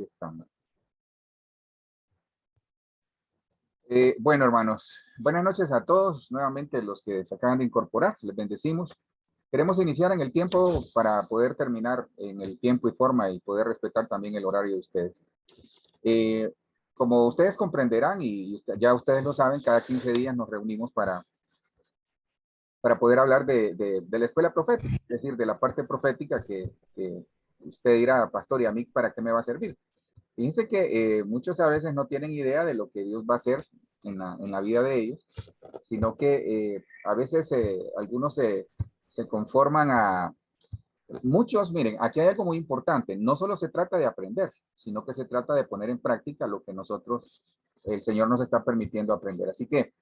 aquí estamos. Bueno, hermanos, buenas noches a todos, nuevamente los que se acaban de incorporar, les bendecimos. Queremos iniciar en el tiempo para poder terminar en el tiempo y forma y poder respetar también el horario de ustedes. Como ustedes comprenderán y ya ustedes lo saben, cada 15 días nos reunimos para poder hablar de la escuela profética, es decir, de la parte profética que usted dirá, pastor, ¿y a mí para qué me va a servir? Fíjense que muchos a veces no tienen idea de lo que Dios va a hacer en la vida de ellos, sino que a veces algunos se conforman a... Muchos, miren, aquí hay algo muy importante, no solo se trata de aprender, sino que se trata de poner en práctica lo que nosotros, el Señor nos está permitiendo aprender. Así que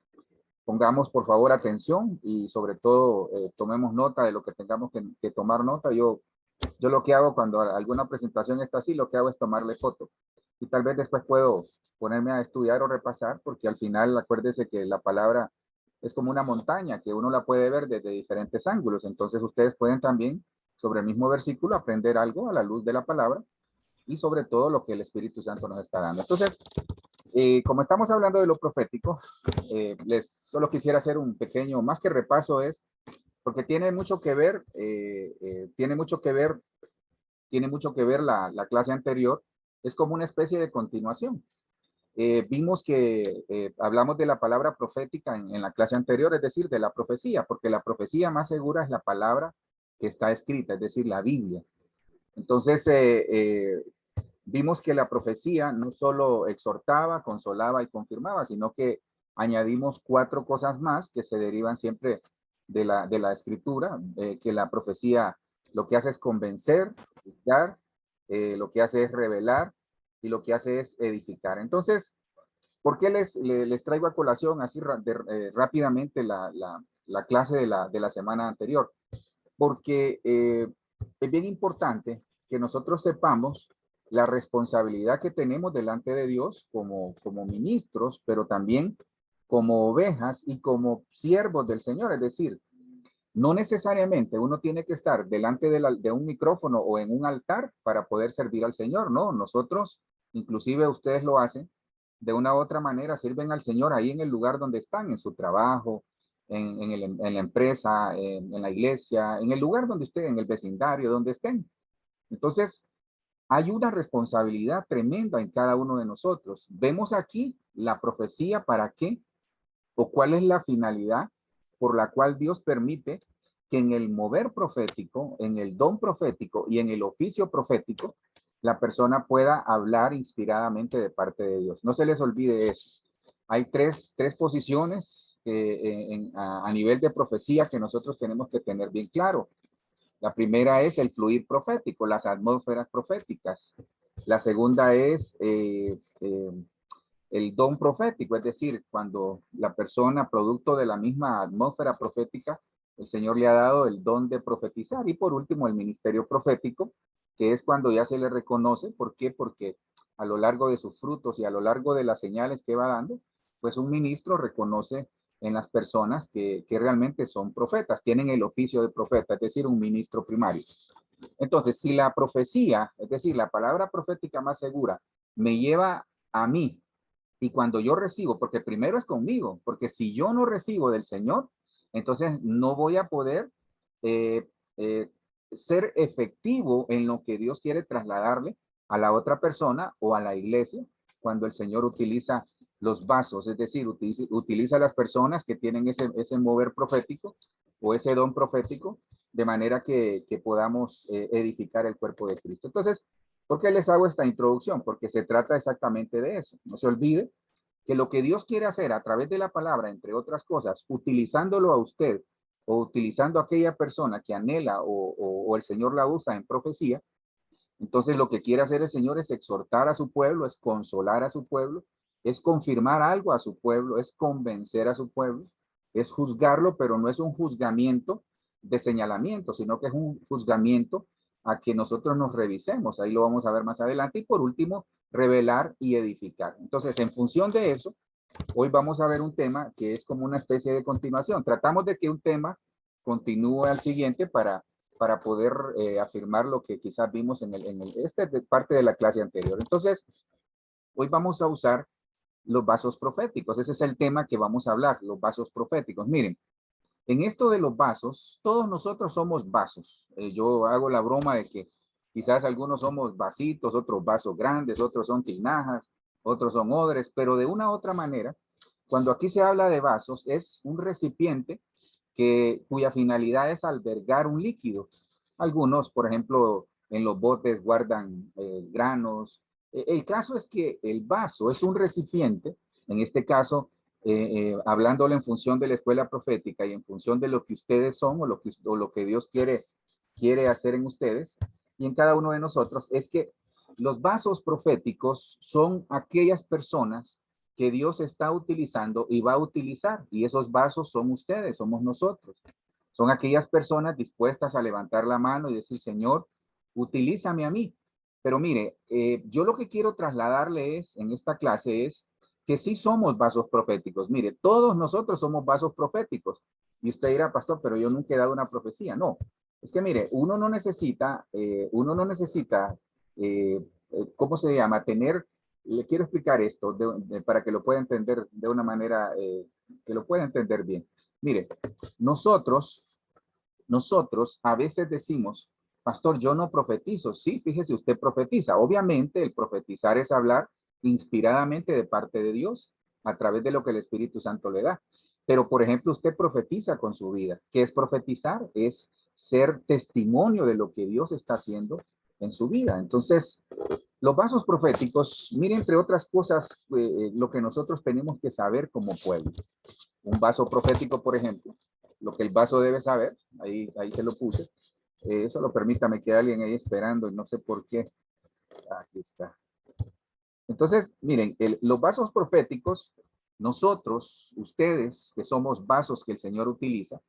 pongamos por favor atención y sobre todo tomemos nota de lo que tengamos que tomar nota. Yo lo que hago cuando alguna presentación está así, lo que hago es tomarle foto. Y tal vez después puedo ponerme a estudiar o repasar, porque al final acuérdese que la palabra es como una montaña, que uno la puede ver desde diferentes ángulos. Entonces ustedes pueden también, sobre el mismo versículo, aprender algo a la luz de la palabra y sobre todo lo que el Espíritu Santo nos está dando. Entonces, como estamos hablando de lo profético, les solo quisiera hacer un pequeño, más que repaso es, porque tiene mucho que ver, tiene mucho que ver la clase anterior, es como una especie de continuación. Vimos que hablamos de la palabra profética en la clase anterior, es decir, de la profecía, porque la profecía más segura es la palabra que está escrita, es decir, la Biblia. Entonces, vimos que la profecía no solo exhortaba, consolaba y confirmaba, sino que añadimos 4 cosas más que se derivan siempre de la escritura, que la profecía lo que hace es convencer, juzgar, lo que hace es revelar y lo que hace es edificar. Entonces, ¿por qué les traigo a colación así rápidamente la clase de la semana anterior? Porque es bien importante que nosotros sepamos la responsabilidad que tenemos delante de Dios como ministros, pero también como ovejas y como siervos del Señor. Es decir, no necesariamente uno tiene que estar delante de un micrófono o en un altar para poder servir al Señor. No, nosotros, inclusive ustedes lo hacen de una u otra manera, sirven al Señor ahí en el lugar donde están, en su trabajo, en la empresa, en la iglesia, en el lugar donde estén, en el vecindario, donde estén. Entonces, hay una responsabilidad tremenda en cada uno de nosotros. Vemos aquí la profecía para qué o cuál es la finalidad por la cual Dios permite que en el mover profético, en el don profético y en el oficio profético, la persona pueda hablar inspiradamente de parte de Dios. No se les olvide eso. Hay tres posiciones a nivel de profecía que nosotros tenemos que tener bien claro. La primera es el fluir profético, las atmósferas proféticas. La segunda es el don profético, es decir, cuando la persona, producto de la misma atmósfera profética, el Señor le ha dado el don de profetizar. Y por último, el ministerio profético, que es cuando ya se le reconoce. ¿Por qué? Porque a lo largo de sus frutos y a lo largo de las señales que va dando, pues un ministro reconoce en las personas que realmente son profetas, tienen el oficio de profeta, es decir, un ministro primario. Entonces, si la profecía, es decir, la palabra profética más segura, me lleva a mí, y cuando yo recibo, porque primero es conmigo, porque si yo no recibo del Señor, entonces no voy a poder eh, eh, ser efectivo en lo que Dios quiere trasladarle a la otra persona o a la iglesia cuando el Señor utiliza los vasos, es decir, utiliza las personas que tienen ese mover profético o ese don profético de manera que podamos edificar el cuerpo de Cristo. Entonces, ¿por qué les hago esta introducción? Porque se trata exactamente de eso. No se olvide que lo que Dios quiere hacer a través de la palabra, entre otras cosas, utilizándolo a usted o utilizando a aquella persona que anhela o el Señor la usa en profecía, entonces lo que quiere hacer el Señor es exhortar a su pueblo, es consolar a su pueblo, es confirmar algo a su pueblo, es convencer a su pueblo, es juzgarlo, pero no es un juzgamiento de señalamiento, sino que es un juzgamiento a que nosotros nos revisemos. Ahí lo vamos a ver más adelante. Y por último, revelar y edificar. Entonces, en función de eso, hoy vamos a ver un tema que es como una especie de continuación. Tratamos de que un tema continúe al siguiente para para poder afirmar lo que quizás vimos esta es parte de la clase anterior. Entonces, hoy vamos a usar los vasos proféticos. Ese es el tema que vamos a hablar, los vasos proféticos. Miren, en esto de los vasos, todos nosotros somos vasos. Yo hago la broma de que quizás algunos somos vasitos, otros vasos grandes, otros son tinajas, otros son odres, pero de una u otra manera, cuando aquí se habla de vasos, es un recipiente cuya finalidad es albergar un líquido. Algunos, por ejemplo, en los botes guardan granos. El caso es que el vaso es un recipiente, en este caso, hablándole en función de la escuela profética y en función de lo que ustedes son o lo que Dios quiere hacer en ustedes y en cada uno de nosotros, es que los vasos proféticos son aquellas personas que Dios está utilizando y va a utilizar. Y esos vasos son ustedes, somos nosotros. Son aquellas personas dispuestas a levantar la mano y decir, Señor, utilízame a mí. Pero mire, yo lo que quiero trasladarle en esta clase es que sí somos vasos proféticos. Mire, todos nosotros somos vasos proféticos. Y usted dirá, pastor, pero yo nunca he dado una profecía. No, es que mire, uno no necesita, ¿cómo se llama? Le quiero explicar esto para que lo pueda entender de una manera que lo pueda entender bien. Mire, nosotros a veces decimos, pastor, yo no profetizo. Sí, fíjese, usted profetiza. Obviamente, el profetizar es hablar inspiradamente de parte de Dios a través de lo que el Espíritu Santo le da. Pero, por ejemplo, usted profetiza con su vida. ¿Qué es profetizar? Es ser testimonio de lo que Dios está haciendo en su vida. Entonces, los vasos proféticos, mire, entre otras cosas, lo que nosotros tenemos que saber como pueblo. Un vaso profético, por ejemplo, lo que el vaso debe saber, ahí se lo puse. Solo permítame que alguien ahí esperando y no sé por qué. Aquí está. Entonces, miren, los vasos proféticos, nosotros, ustedes, que somos vasos que el Señor utiliza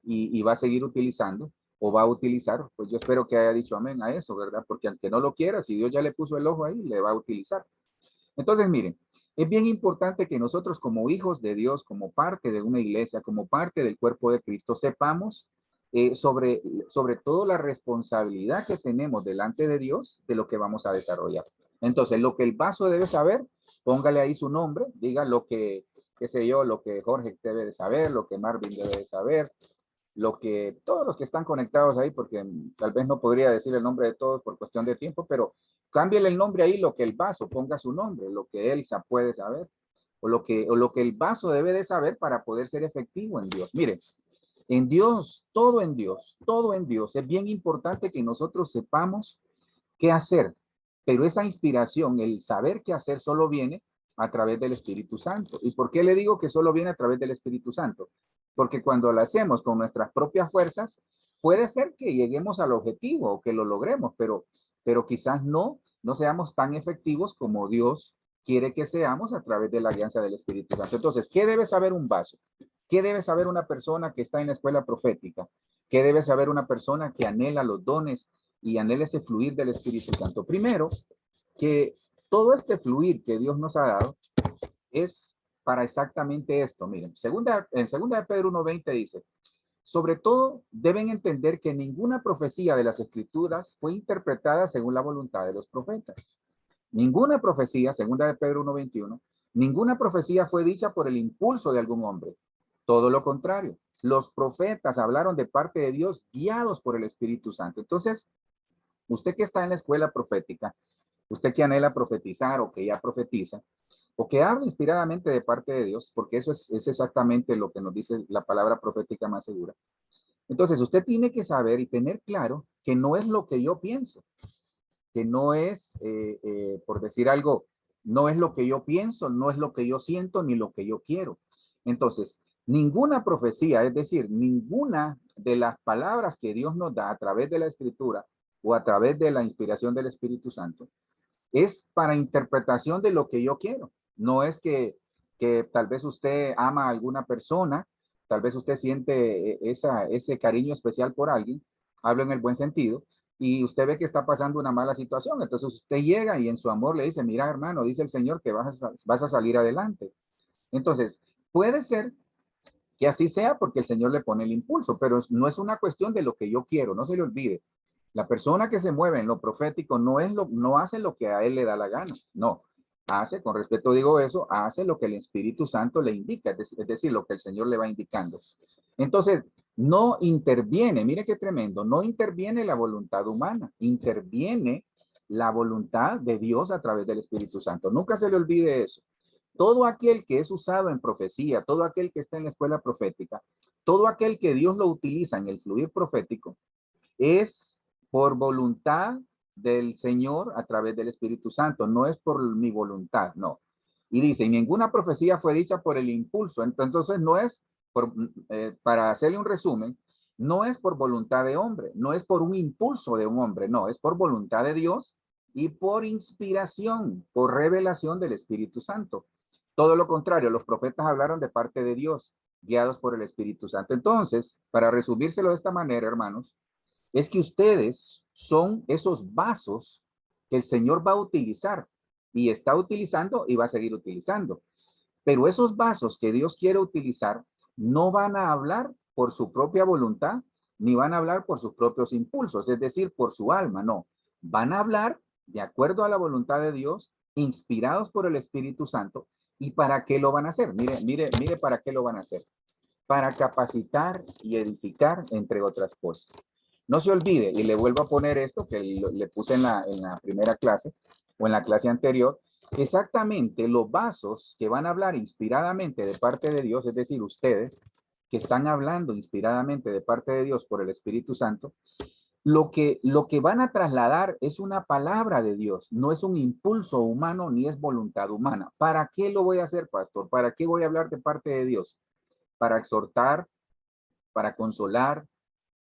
y va a seguir utilizando o va a utilizar, pues yo espero que haya dicho amén a eso, ¿verdad? Porque aunque no lo quiera, si Dios ya le puso el ojo ahí, le va a utilizar. Entonces, miren, es bien importante que nosotros como hijos de Dios, como parte de una iglesia, como parte del cuerpo de Cristo, sepamos sobre todo la responsabilidad que tenemos delante de Dios de lo que vamos a desarrollar. Entonces, lo que el vaso debe saber, póngale ahí su nombre, diga lo que, qué sé yo, lo que Jorge debe de saber, lo que Marvin debe de saber, lo que todos los que están conectados ahí, porque tal vez no podría decir el nombre de todos por cuestión de tiempo, pero cámbiale el nombre ahí, lo que el vaso, ponga su nombre, lo que Elsa puede saber, o lo que el vaso debe de saber para poder ser efectivo en Dios. Mire, en Dios, todo en Dios. Es bien importante que nosotros sepamos qué hacer, pero esa inspiración, el saber qué hacer, solo viene a través del Espíritu Santo. ¿Y por qué le digo que solo viene a través del Espíritu Santo? Porque cuando lo hacemos con nuestras propias fuerzas, puede ser que lleguemos al objetivo o que lo logremos, pero quizás no seamos tan efectivos como Dios quiere que seamos a través de la alianza del Espíritu Santo. Entonces, ¿qué debe saber un vaso? ¿Qué debe saber una persona que está en la escuela profética? ¿Qué debe saber una persona que anhela los dones y anhela ese fluir del Espíritu Santo? Primero, que todo este fluir que Dios nos ha dado es para exactamente esto. Miren, en segunda de Pedro 1:20 dice, sobre todo deben entender que ninguna profecía de las Escrituras fue interpretada según la voluntad de los profetas. Ninguna profecía, segunda de Pedro 1:21, ninguna profecía fue dicha por el impulso de algún hombre. Todo lo contrario, los profetas hablaron de parte de Dios guiados por el Espíritu Santo. Entonces, usted que está en la escuela profética, usted que anhela profetizar o que ya profetiza, o que habla inspiradamente de parte de Dios, porque eso es exactamente lo que nos dice la palabra profética más segura. Entonces, usted tiene que saber y tener claro que no es lo que yo pienso, que no es, por decir algo, no es lo que yo pienso, no es lo que yo siento, ni lo que yo quiero. Entonces, ninguna profecía, es decir, ninguna de las palabras que Dios nos da a través de la Escritura o a través de la inspiración del Espíritu Santo, es para interpretación de lo que yo quiero. No es que tal vez usted ama a alguna persona, tal vez usted siente ese cariño especial por alguien, hablo en el buen sentido, y usted ve que está pasando una mala situación. Entonces usted llega y en su amor le dice, mira hermano, dice el Señor que vas a salir adelante. Entonces, puede ser Que así sea porque el Señor le pone el impulso, pero no es una cuestión de lo que yo quiero, no se le olvide. La persona que se mueve en lo profético no hace lo que a él le da la gana, no. Hace, con respeto digo eso, hace lo que el Espíritu Santo le indica, es decir, lo que el Señor le va indicando. Entonces, no interviene, mire qué tremendo, no interviene la voluntad humana, interviene la voluntad de Dios a través del Espíritu Santo. Nunca se le olvide eso. Todo aquel que es usado en profecía, todo aquel que está en la escuela profética, todo aquel que Dios lo utiliza en el fluir profético, es por voluntad del Señor a través del Espíritu Santo, no es por mi voluntad, no. Y dice, ninguna profecía fue dicha por el impulso, entonces no es, para hacerle un resumen, no es por voluntad de hombre, no es por un impulso de un hombre, no, es por voluntad de Dios y por inspiración, por revelación del Espíritu Santo. Todo lo contrario, los profetas hablaron de parte de Dios, guiados por el Espíritu Santo. Entonces, para resumírselo de esta manera, hermanos, es que ustedes son esos vasos que el Señor va a utilizar y está utilizando y va a seguir utilizando. Pero esos vasos que Dios quiere utilizar no van a hablar por su propia voluntad, ni van a hablar por sus propios impulsos, es decir, por su alma, no. Van a hablar de acuerdo a la voluntad de Dios, inspirados por el Espíritu Santo. ¿Y para qué lo van a hacer? Mire para qué lo van a hacer. Para capacitar y edificar, entre otras cosas. No se olvide, y le vuelvo a poner esto que le puse en la primera clase o en la clase anterior, exactamente los vasos que van a hablar inspiradamente de parte de Dios, es decir, ustedes que están hablando inspiradamente de parte de Dios por el Espíritu Santo, lo que van a trasladar es una palabra de Dios, no es un impulso humano ni es voluntad humana. ¿Para qué lo voy a hacer, pastor? ¿Para qué voy a hablar de parte de Dios? Para exhortar, para consolar,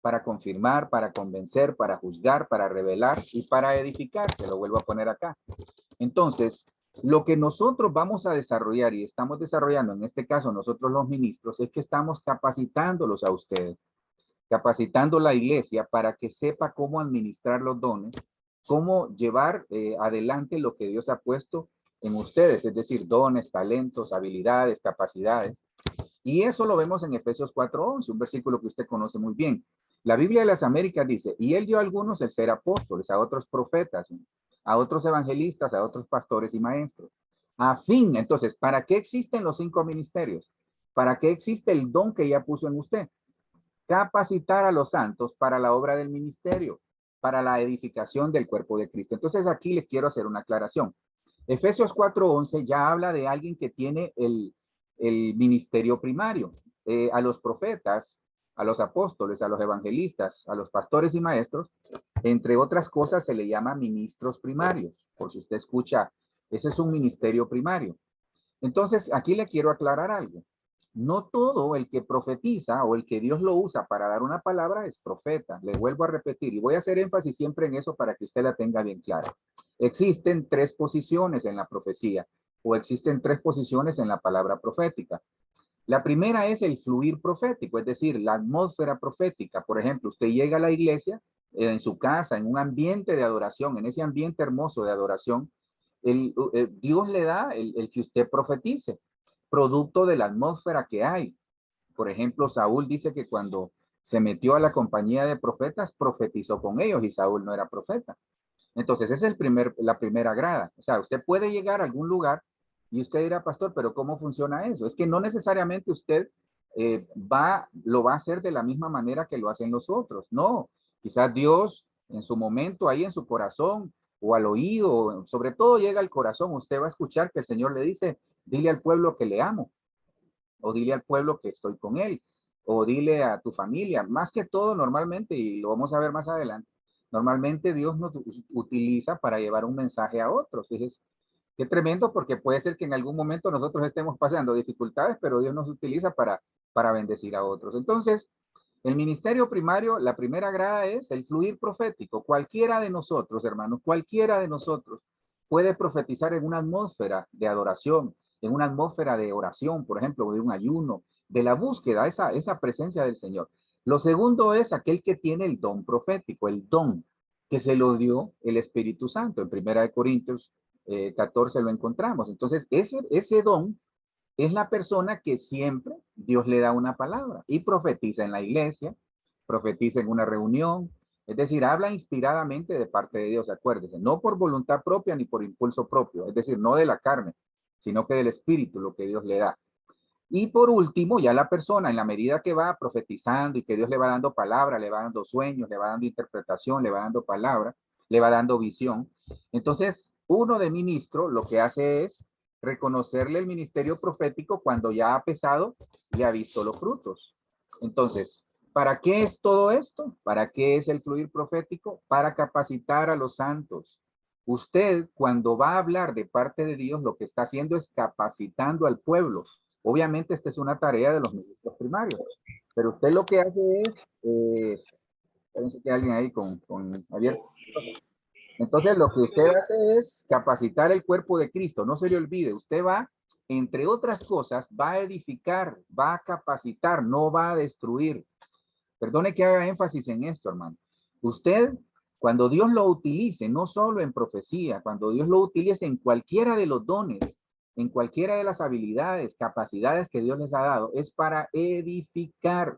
para confirmar, para convencer, para juzgar, para revelar y para edificar. Se lo vuelvo a poner acá. Entonces, lo que nosotros vamos a desarrollar y estamos desarrollando, en este caso nosotros los ministros, es que estamos capacitándolos a ustedes, capacitando la iglesia para que sepa cómo administrar los dones, cómo llevar adelante lo que Dios ha puesto en ustedes, es decir, dones, talentos, habilidades, capacidades. Y eso lo vemos en Efesios 4:11, un versículo que usted conoce muy bien. La Biblia de las Américas dice, y él dio a algunos el ser apóstoles, a otros profetas, a otros evangelistas, a otros pastores y maestros. A fin, entonces, ¿para qué existen los 5 ministerios? ¿Para qué existe el don que ya puso en usted? Capacitar a los santos para la obra del ministerio, para la edificación del cuerpo de Cristo. Entonces aquí les quiero hacer una aclaración. Efesios 4:11 ya habla de alguien que tiene el ministerio primario. A los profetas, a los apóstoles, a los evangelistas, a los pastores y maestros, entre otras cosas se le llama ministros primarios. Por si usted escucha, ese es un ministerio primario. Entonces, aquí le quiero aclarar algo. No todo el que profetiza o el que Dios lo usa para dar una palabra es profeta. Le vuelvo a repetir y voy a hacer énfasis siempre en eso para que usted la tenga bien clara. Existen 3 posiciones en la profecía o existen 3 posiciones en la palabra profética. La primera es el fluir profético, es decir, la atmósfera profética. Por ejemplo, usted llega a la iglesia, en su casa, en un ambiente de adoración, en ese ambiente hermoso de adoración, Dios le da el que usted profetice, producto de la atmósfera que hay. Por ejemplo, Saúl dice que cuando se metió a la compañía de profetas, profetizó con ellos y Saúl no era profeta. Entonces, esa es la primera grada. O sea, usted puede llegar a algún lugar y usted dirá, pastor, pero ¿cómo funciona eso? Es que no necesariamente usted lo va a hacer de la misma manera que lo hacen los otros. No, quizás Dios en su momento, ahí en su corazón o al oído, sobre todo llega al corazón, usted va a escuchar que el Señor le dice, dile al pueblo que le amo, o dile al pueblo que estoy con él, o dile a tu familia. Más que todo, normalmente, y lo vamos a ver más adelante, normalmente Dios nos utiliza para llevar un mensaje a otros. Fíjese, qué tremendo, porque puede ser que en algún momento nosotros estemos pasando dificultades, pero Dios nos utiliza para bendecir a otros. Entonces, el ministerio primario, la primera grada es el fluir profético. Cualquiera de nosotros, hermanos, cualquiera de nosotros puede profetizar en una atmósfera de adoración, en una atmósfera de oración, por ejemplo, de un ayuno, de la búsqueda, esa presencia del Señor. Lo segundo es aquel que tiene el don profético, el don que se lo dio el Espíritu Santo. En 1 Corintios 14 lo encontramos. Entonces, ese don es la persona que siempre Dios le da una palabra y profetiza en la iglesia, profetiza en una reunión, es decir, habla inspiradamente de parte de Dios, acuérdese, no por voluntad propia ni por impulso propio, es decir, no de la carne, sino que del Espíritu, lo que Dios le da. Y por último, ya la persona, en la medida que va profetizando y que Dios le va dando palabra, le va dando sueños, le va dando interpretación, le va dando palabra, le va dando visión. Entonces, uno de ministro lo que hace es reconocerle el ministerio profético cuando ya ha pesado y ha visto los frutos. Entonces, ¿para qué es todo esto? ¿Para qué es el fluir profético? Para capacitar a los santos. Usted, cuando va a hablar de parte de Dios, lo que está haciendo es capacitando al pueblo. Obviamente, esta es una tarea de los ministros primarios, pero usted lo que hace es, parece que hay alguien ahí con abierto. Entonces, lo que usted hace es capacitar el cuerpo de Cristo. No se le olvide, usted va, entre otras cosas, va a edificar, va a capacitar, no va a destruir. Perdone que haga énfasis en esto, hermano. Usted, cuando Dios lo utilice, no solo en profecía, cuando Dios lo utilice en cualquiera de los dones, en cualquiera de las habilidades, capacidades que Dios les ha dado, es para edificar,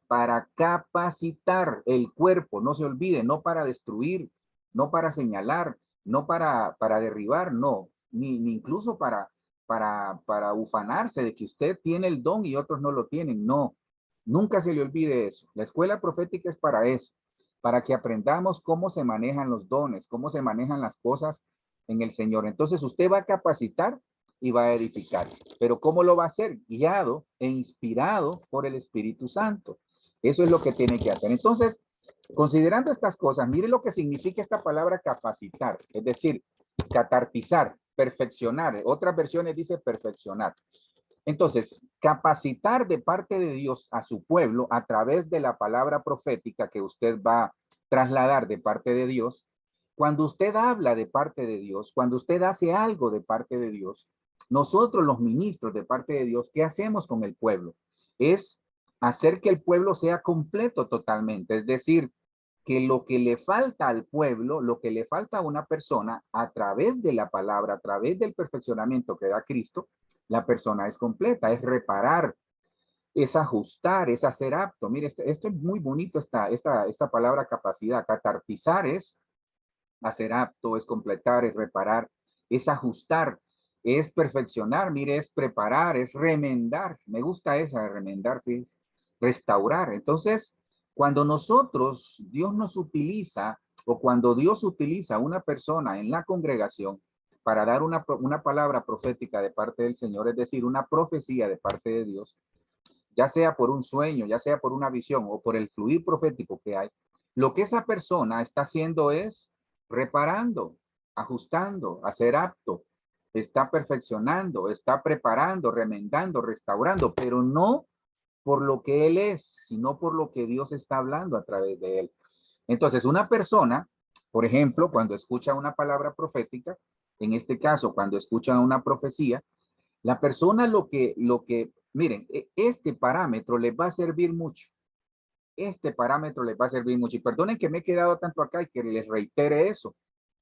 para capacitar el cuerpo, no se olvide, no para destruir, no para señalar, no para derribar, no, ni incluso para ufanarse de que usted tiene el don y otros no lo tienen, no, nunca se le olvide eso. La escuela profética es para eso, para que aprendamos cómo se manejan los dones, cómo se manejan las cosas en el Señor. Entonces usted va a capacitar y va a edificar, pero ¿cómo lo va a hacer? Guiado e inspirado por el Espíritu Santo. Eso es lo que tiene que hacer. Entonces, considerando estas cosas, mire lo que significa esta palabra capacitar, es decir, catartizar, perfeccionar. Otras versiones dice perfeccionar. Entonces, capacitar de parte de Dios a su pueblo a través de la palabra profética que usted va a trasladar de parte de Dios. Cuando usted habla de parte de Dios, cuando usted hace algo de parte de Dios, nosotros los ministros de parte de Dios, ¿qué hacemos con el pueblo? Es hacer que el pueblo sea completo totalmente, es decir, que lo que le falta al pueblo, lo que le falta a una persona a través de la palabra, a través del perfeccionamiento que da Cristo, la persona es completa, es reparar, es ajustar, es hacer apto. Mire, esto es muy bonito, esta palabra capacidad. Catartizar es hacer apto, es completar, es reparar, es ajustar, es perfeccionar, mire, es preparar, es remendar. Me gusta esa, remendar, fíjense, restaurar. Entonces, cuando nosotros, Dios nos utiliza, o cuando Dios utiliza a una persona en la congregación para dar una palabra profética de parte del Señor, es decir, una profecía de parte de Dios, ya sea por un sueño, ya sea por una visión o por el fluir profético que hay, lo que esa persona está haciendo es reparando, ajustando, hacer apto, está perfeccionando, está preparando, remendando, restaurando, pero no por lo que él es, sino por lo que Dios está hablando a través de él. Entonces, una persona, por ejemplo, cuando escucha una palabra profética, en este caso, cuando escucha una profecía, la persona miren, este parámetro les va a servir mucho. Este parámetro les va a servir mucho. Y perdonen que me he quedado tanto acá y que les reitere eso,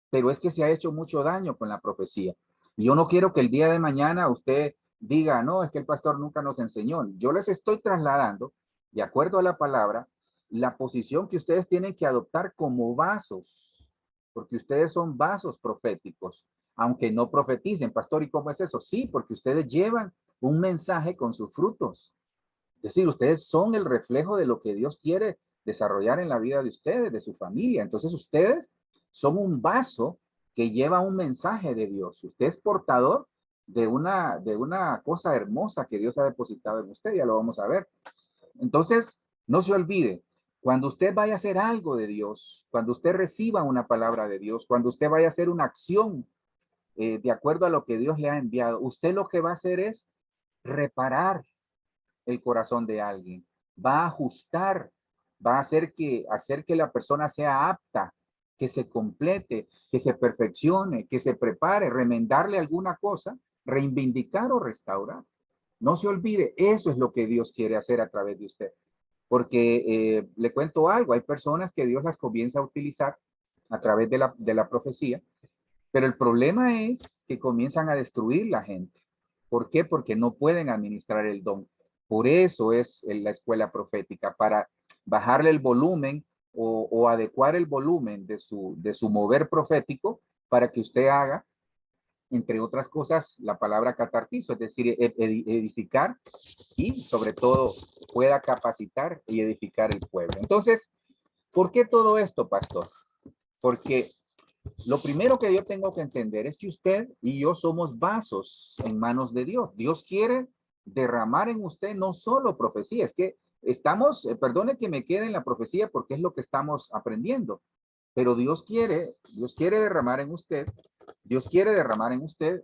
pero es que se ha hecho mucho daño con la profecía. Y yo no quiero que el día de mañana usted diga, no, es que el pastor nunca nos enseñó. Yo les estoy trasladando, de acuerdo a la palabra, la posición que ustedes tienen que adoptar como vasos, porque ustedes son vasos proféticos, aunque no profeticen. Pastor, ¿y cómo es eso? Sí, porque ustedes llevan un mensaje con sus frutos. Es decir, ustedes son el reflejo de lo que Dios quiere desarrollar en la vida de ustedes, de su familia. Entonces ustedes son un vaso que lleva un mensaje de Dios. Usted es portador de una cosa hermosa que Dios ha depositado en usted, ya lo vamos a ver. Entonces, no se olvide, cuando usted vaya a hacer algo de Dios, cuando usted reciba una palabra de Dios, cuando usted vaya a hacer una acción de acuerdo a lo que Dios le ha enviado, usted lo que va a hacer es reparar el corazón de alguien, va a ajustar, va a hacer que la persona sea apta, que se complete, que se perfeccione, que se prepare, remendarle alguna cosa, reivindicar o restaurar. No se olvide, eso es lo que Dios quiere hacer a través de usted. Porque le cuento algo, hay personas que Dios las comienza a utilizar a través de la profecía, pero el problema es que comienzan a destruir la gente. ¿Por qué? Porque no pueden administrar el don. Por eso es la escuela profética, para bajarle el volumen o adecuar el volumen de su mover profético para que usted haga, entre otras cosas, la palabra catartizo, es decir, edificar y sobre todo pueda capacitar y edificar el pueblo. Entonces, ¿por qué todo esto, pastor? Porque lo primero que yo tengo que entender es que usted y yo somos vasos en manos de Dios. Dios quiere derramar en usted no solo profecía, es que estamos, perdone que me quede en la profecía porque es lo que estamos aprendiendo, pero Dios quiere derramar en usted, Dios quiere derramar en usted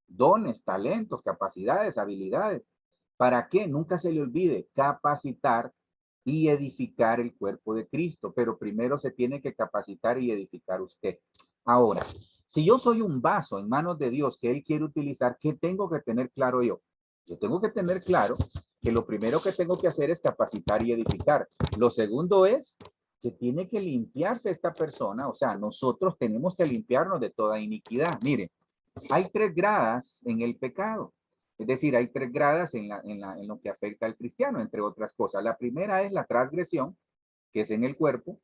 dones, talentos, capacidades, habilidades. ¿Para qué? Nunca se le olvide capacitar y edificar el cuerpo de Cristo, pero primero se tiene que capacitar y edificar usted. Ahora, si yo soy un vaso en manos de Dios que Él quiere utilizar, ¿qué tengo que tener claro yo? Yo tengo que tener claro que lo primero que tengo que hacer es capacitar y edificar. Lo segundo es que tiene que limpiarse esta persona, o sea, nosotros tenemos que limpiarnos de toda iniquidad. Mire, hay 3 gradas en el pecado. Es decir, hay 3 gradas en lo que afecta al cristiano, entre otras cosas. La primera es la transgresión, que es en el cuerpo,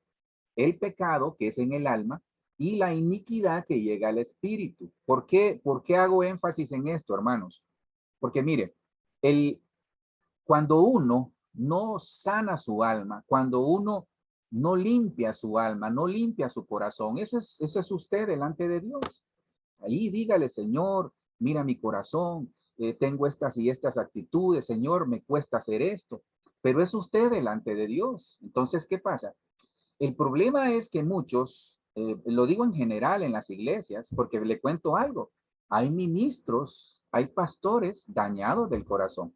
el pecado, que es en el alma, y la iniquidad que llega al espíritu. ¿Por qué hago énfasis en esto, hermanos? Porque mire, el, cuando uno no sana su alma, cuando uno no limpia su alma, no limpia su corazón, eso es usted delante de Dios. Ahí dígale, Señor, mira mi corazón, tengo estas y estas actitudes, Señor, me cuesta hacer esto, pero es usted delante de Dios. Entonces, ¿qué pasa? El problema es que muchos, lo digo en general en las iglesias, porque le cuento algo, hay ministros, hay pastores dañados del corazón.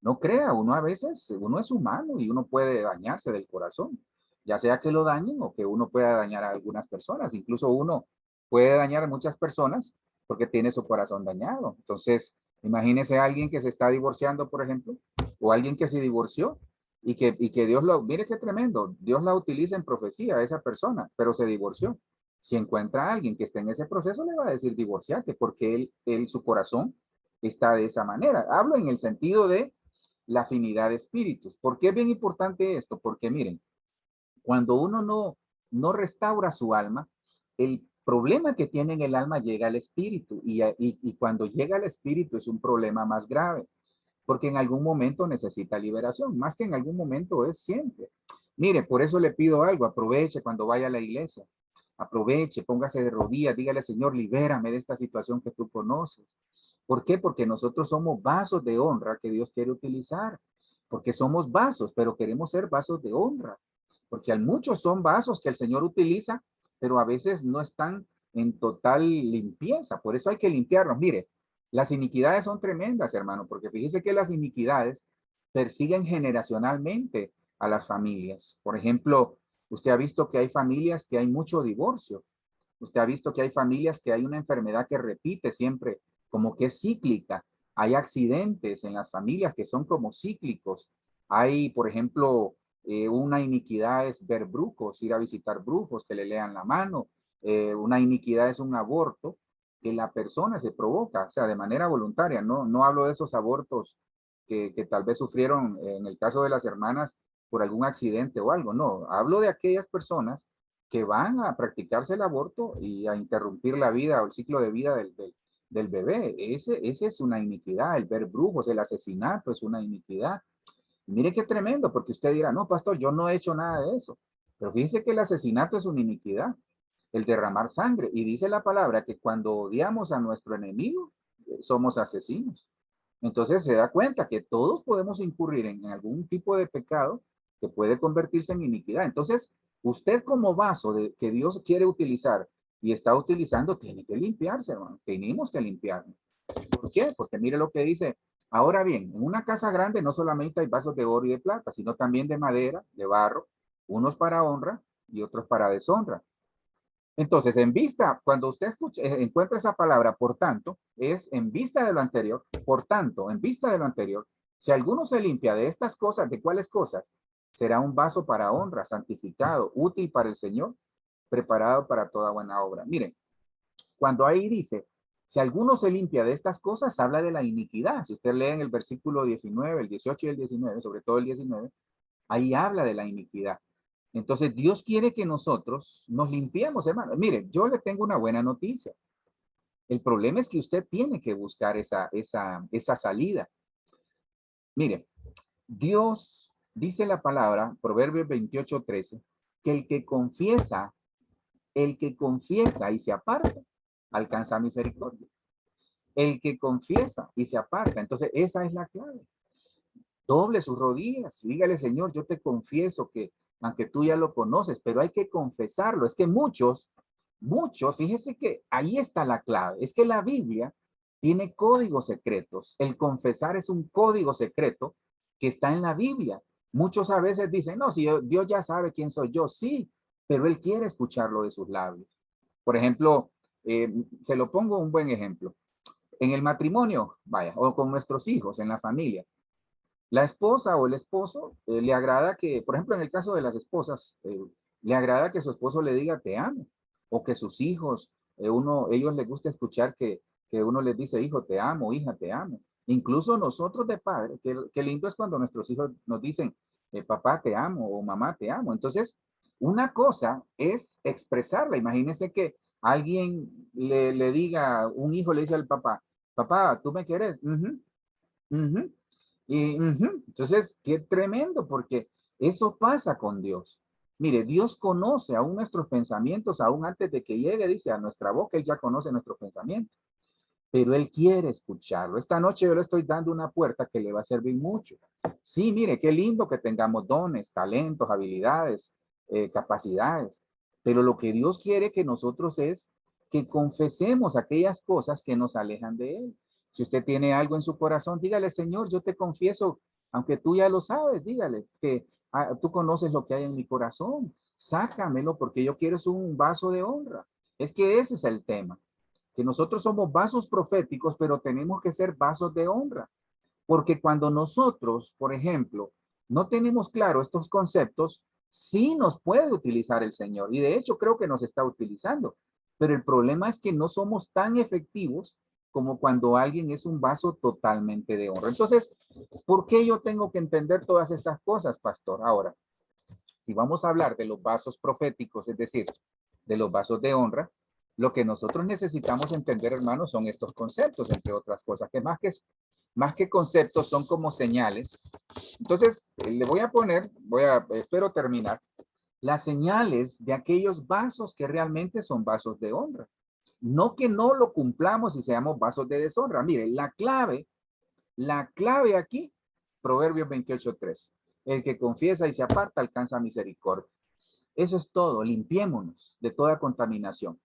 No crea, uno a veces, uno es humano y uno puede dañarse del corazón, ya sea que lo dañen o que uno pueda dañar a algunas personas. Incluso uno puede dañar a muchas personas porque tiene su corazón dañado. Entonces, imagínese a alguien que se está divorciando, por ejemplo, o alguien que se divorció y que Dios lo, mire qué tremendo, Dios la utiliza en profecía a esa persona, pero se divorció. Si encuentra a alguien que esté en ese proceso, le va a decir divorciate porque su corazón está de esa manera. Hablo en el sentido de la afinidad de espíritus. ¿Por qué es bien importante esto? Porque miren, cuando uno no restaura su alma, el problema que tiene en el alma llega al espíritu y cuando llega al espíritu es un problema más grave, porque en algún momento necesita liberación, más que en algún momento es siempre. Mire, por eso le pido algo, aproveche cuando vaya a la iglesia, aproveche, póngase de rodillas, dígale, Señor, libérame de esta situación que tú conoces. ¿Por qué? Porque nosotros somos vasos de honra que Dios quiere utilizar, porque somos vasos, pero queremos ser vasos de honra, porque muchos son vasos que el Señor utiliza, pero a veces no están en total limpieza, por eso hay que limpiarlos. Mire, las iniquidades son tremendas, hermano, porque fíjese que las iniquidades persiguen generacionalmente a las familias. Por ejemplo, usted ha visto que hay familias que hay mucho divorcio. Usted ha visto que hay familias que hay una enfermedad que repite siempre, como que es cíclica. Hay accidentes en las familias que son como cíclicos. Hay, por ejemplo, una iniquidad es ver brujos, ir a visitar brujos que le lean la mano. Una iniquidad es un aborto que la persona se provoca, o sea, de manera voluntaria. No hablo de esos abortos que tal vez sufrieron en el caso de las hermanas por algún accidente o algo. No, hablo de aquellas personas que van a practicarse el aborto y a interrumpir la vida o el ciclo de vida del bebé. Ese es una iniquidad. El ver brujos, el asesinato es una iniquidad. Mire qué tremendo, porque usted dirá, no, pastor, yo no he hecho nada de eso. Pero fíjese que el asesinato es una iniquidad, el derramar sangre. Y dice la palabra que cuando odiamos a nuestro enemigo, somos asesinos. Entonces se da cuenta que todos podemos incurrir en algún tipo de pecado que puede convertirse en iniquidad. Entonces, usted como vaso que Dios quiere utilizar y está utilizando, tiene que limpiarse, hermano. Tenemos que limpiarnos. ¿Por qué? Porque mire lo que dice. Ahora bien, en una casa grande no solamente hay vasos de oro y de plata, sino también de madera, de barro, unos para honra y otros para deshonra. Entonces, en vista, cuando usted encuentra esa palabra, por tanto, es en vista de lo anterior, por tanto, en vista de lo anterior, si alguno se limpia de estas cosas, ¿de cuáles cosas? Será un vaso para honra, santificado, útil para el Señor, preparado para toda buena obra. Miren, cuando ahí dice, Si alguno se limpia de estas cosas, habla de la iniquidad. Si usted lee en el versículo 19, el 18 y el 19, sobre todo el 19, ahí habla de la iniquidad. Entonces, Dios quiere que nosotros nos limpiemos, hermano. Mire, yo le tengo una buena noticia. El problema es que usted tiene que buscar esa salida. Mire, Dios dice la palabra, Proverbios 28:13, que el que confiesa y se aparta, alcanza misericordia. El que confiesa y se aparta. Entonces, esa es la clave. Doble sus rodillas y dígale, Señor, yo te confieso que, aunque tú ya lo conoces, pero hay que confesarlo. Es que muchos, fíjese que ahí está la clave. Es que la Biblia tiene códigos secretos. El confesar es un código secreto que está en la Biblia. Muchos a veces dicen, no, si Dios ya sabe quién soy yo, sí, pero Él quiere escucharlo de sus labios. Por ejemplo, se lo pongo un buen ejemplo. En el matrimonio, vaya, o con nuestros hijos, en la familia, la esposa o el esposo le agrada que, por ejemplo, en el caso de las esposas, le agrada que su esposo le diga te amo, o que sus hijos, ellos les gusta escuchar que uno les dice, hijo, te amo, hija, te amo. Incluso nosotros de padre, qué lindo es cuando nuestros hijos nos dicen, papá, te amo, o mamá, te amo. Entonces, una cosa es expresarla. Imagínense que alguien le diga, un hijo le dice al papá, papá, ¿tú me quieres? Uh -huh, entonces, qué tremendo, porque eso pasa con Dios. Mire, Dios conoce aún nuestros pensamientos, aún antes de que llegue, dice, a nuestra boca, Él ya conoce nuestros pensamientos, pero Él quiere escucharlo. Esta noche yo le estoy dando una puerta que le va a servir mucho. Sí, mire, qué lindo que tengamos dones, talentos, habilidades, capacidades, pero lo que Dios quiere que nosotros es que confesemos aquellas cosas que nos alejan de Él. Si usted tiene algo en su corazón, dígale, Señor, yo te confieso, aunque tú ya lo sabes, dígale que tú conoces lo que hay en mi corazón. Sácamelo porque yo quiero un vaso de honra. Es que ese es el tema, que nosotros somos vasos proféticos, pero tenemos que ser vasos de honra. Porque cuando nosotros, por ejemplo, no tenemos claro estos conceptos, sí nos puede utilizar el Señor. Y de hecho creo que nos está utilizando. Pero el problema es que no somos tan efectivos como cuando alguien es un vaso totalmente de honra. Entonces, ¿por qué yo tengo que entender todas estas cosas, pastor? Ahora, si vamos a hablar de los vasos proféticos, es decir, de los vasos de honra, lo que nosotros necesitamos entender, hermanos, son estos conceptos, entre otras cosas, que más que conceptos son como señales. Entonces, le voy a poner, espero terminar, las señales de aquellos vasos que realmente son vasos de honra. No que no lo cumplamos y seamos vasos de deshonra. Mire, la clave aquí, Proverbios 28:3. El que confiesa y se aparta alcanza misericordia. Eso es todo, limpiémonos de toda contaminación.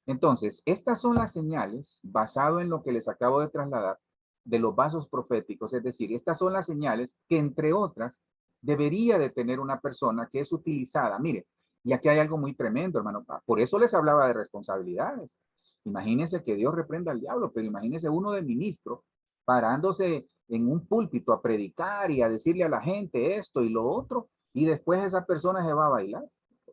Entonces, estas son las señales, basado en lo que les acabo de trasladar, de los vasos proféticos. Es decir, estas son las señales que, entre otras, debería de tener una persona que es utilizada. Mire, y aquí hay algo muy tremendo, hermano. Por eso les hablaba de responsabilidades. Imagínense que Dios reprenda al diablo, pero imagínense uno de ministro parándose en un púlpito a predicar y a decirle a la gente esto y lo otro, y después esa persona se va a bailar,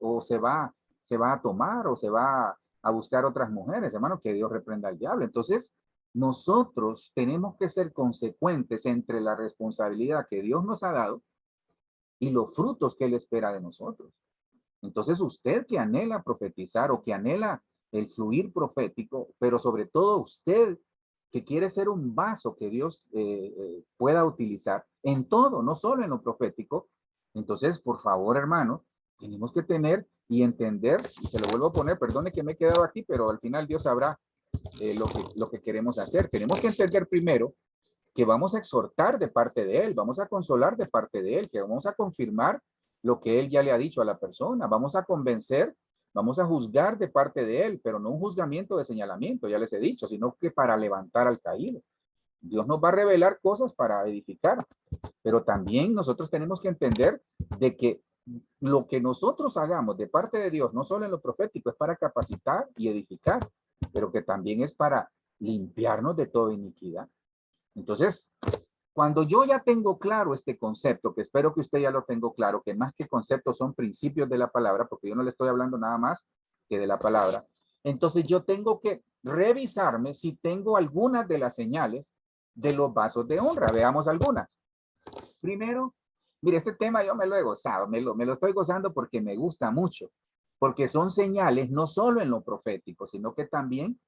o se va a tomar, o se va a buscar otras mujeres, hermano, que Dios reprenda al diablo. Entonces, nosotros tenemos que ser consecuentes entre la responsabilidad que Dios nos ha dado y los frutos que Él espera de nosotros. Entonces, usted que anhela profetizar o que anhela el fluir profético, pero sobre todo usted que quiere ser un vaso que Dios pueda utilizar en todo, no solo en lo profético, entonces, por favor, hermano, tenemos que tener y entender, y se lo vuelvo a poner, perdone que me he quedado aquí, pero al final Dios sabrá lo que queremos hacer. Tenemos que entender primero que vamos a exhortar de parte de Él, vamos a consolar de parte de Él, que vamos a confirmar lo que Él ya le ha dicho a la persona, vamos a convencer, vamos a juzgar de parte de Él, pero no un juzgamiento de señalamiento, ya les he dicho, sino que para levantar al caído. Dios nos va a revelar cosas para edificar, pero también nosotros tenemos que entender de que lo que nosotros hagamos de parte de Dios, no solo en lo profético, es para capacitar y edificar, pero que también es para limpiarnos de toda iniquidad. Entonces, cuando yo ya tengo claro este concepto, que espero que usted ya lo tenga claro, que más que conceptos son principios de la palabra, porque yo no le estoy hablando nada más que de la palabra. Entonces yo tengo que revisarme si tengo algunas de las señales de los vasos de honra. Veamos algunas. Primero, mire, este tema yo me lo he gozado, me lo estoy gozando porque me gusta mucho, porque son señales no solo en lo profético, sino que también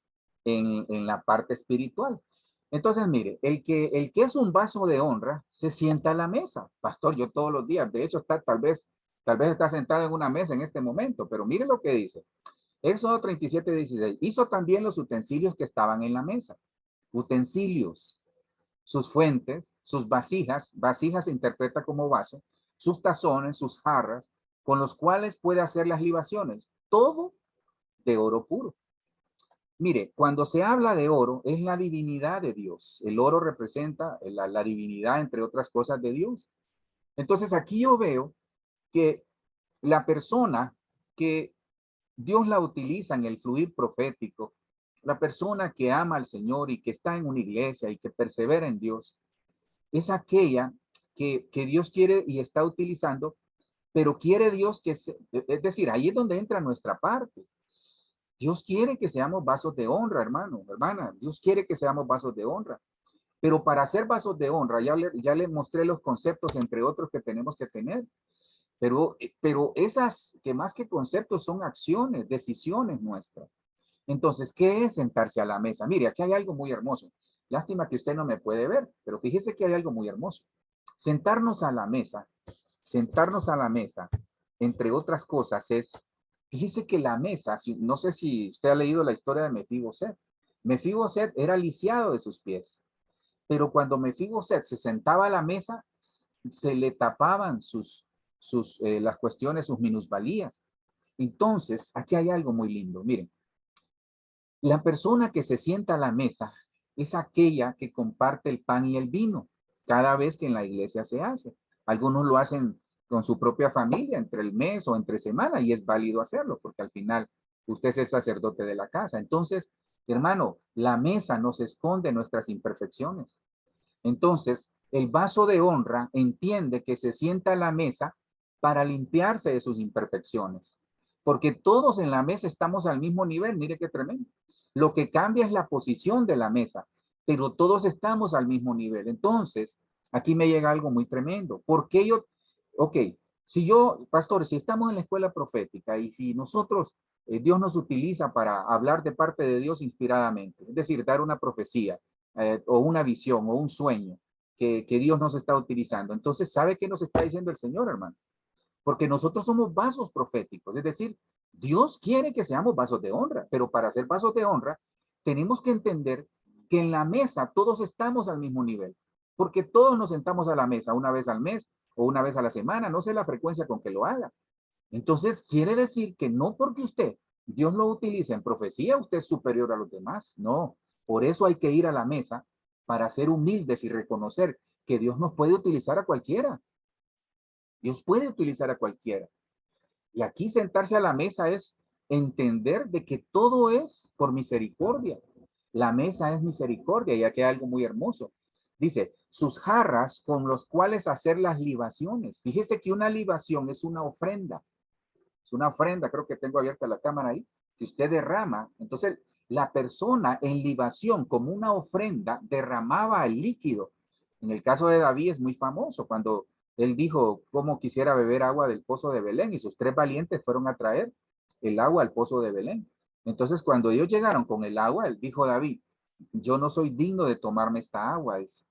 en la parte espiritual. Entonces, mire, el que es un vaso de honra se sienta a la mesa. Pastor, yo todos los días, de hecho, tal vez está sentado en una mesa en este momento, pero mire lo que dice. Éxodo 37:16. Hizo también los utensilios que estaban en la mesa. Utensilios, sus fuentes, sus vasijas, vasijas se interpreta como vaso, sus tazones, sus jarras, con los cuales puede hacer las libaciones. Todo de oro puro. Mire, cuando se habla de oro, es la divinidad de Dios. El oro representa la divinidad, entre otras cosas, de Dios. Entonces aquí yo veo que la persona que Dios la utiliza en el fluir profético, la persona que ama al Señor y que está en una iglesia y que persevera en Dios, es aquella que Dios quiere y está utilizando, pero quiere Dios es decir, ahí es donde entra nuestra parte. Dios quiere que seamos vasos de honra, hermano, hermana. Dios quiere que seamos vasos de honra. Pero para ser vasos de honra, ya le mostré los conceptos, entre otros, que tenemos que tener. Pero esas que más que conceptos son acciones, decisiones nuestras. Entonces, ¿qué es sentarse a la mesa? Mire, aquí hay algo muy hermoso. Lástima que usted no me puede ver, pero fíjese que hay algo muy hermoso. Sentarnos a la mesa, sentarnos a la mesa, entre otras cosas, fíjese que la mesa, no sé si usted ha leído la historia de Mefiboset. Mefiboset era lisiado de sus pies, pero cuando Mefiboset se sentaba a la mesa, se le tapaban las cuestiones, sus minusvalías. Entonces, aquí hay algo muy lindo. Miren, la persona que se sienta a la mesa es aquella que comparte el pan y el vino cada vez que en la iglesia se hace. Algunos lo hacen con su propia familia entre el mes o entre semana y es válido hacerlo porque al final usted es el sacerdote de la casa. Entonces, hermano, la mesa nos esconde nuestras imperfecciones. Entonces, el vaso de honra entiende que se sienta a la mesa para limpiarse de sus imperfecciones, porque todos en la mesa estamos al mismo nivel. Mire qué tremendo. Lo que cambia es la posición de la mesa, pero todos estamos al mismo nivel. Entonces, aquí me llega algo muy tremendo. ¿Por qué ok, si yo, pastores, si estamos en la escuela profética y si nosotros, Dios nos utiliza para hablar de parte de Dios inspiradamente, es decir, dar una profecía, o una visión o un sueño que Dios nos está utilizando. Entonces, ¿sabe qué nos está diciendo el Señor, hermano? Porque nosotros somos vasos proféticos, es decir, Dios quiere que seamos vasos de honra, pero para ser vasos de honra tenemos que entender que en la mesa todos estamos al mismo nivel, porque todos nos sentamos a la mesa una vez al mes o una vez a la semana, no sé la frecuencia con que lo haga. Entonces, quiere decir que no porque Dios lo utiliza en profecía, usted es superior a los demás. No, por eso hay que ir a la mesa para ser humildes y reconocer que Dios nos puede utilizar a cualquiera. Dios puede utilizar a cualquiera. Y aquí sentarse a la mesa es entender de que todo es por misericordia. La mesa es misericordia, y aquí hay algo muy hermoso. Dice, sus jarras con los cuales hacer las libaciones. Fíjese que una libación es una ofrenda. Es una ofrenda, creo que tengo abierta la cámara ahí, que usted derrama. Entonces, la persona en libación como una ofrenda derramaba el líquido. En el caso de David es muy famoso cuando él dijo cómo quisiera beber agua del pozo de Belén y sus 3 valientes fueron a traer el agua al pozo de Belén. Entonces, cuando ellos llegaron con el agua, él dijo David, yo no soy digno de tomarme esta agua, dice,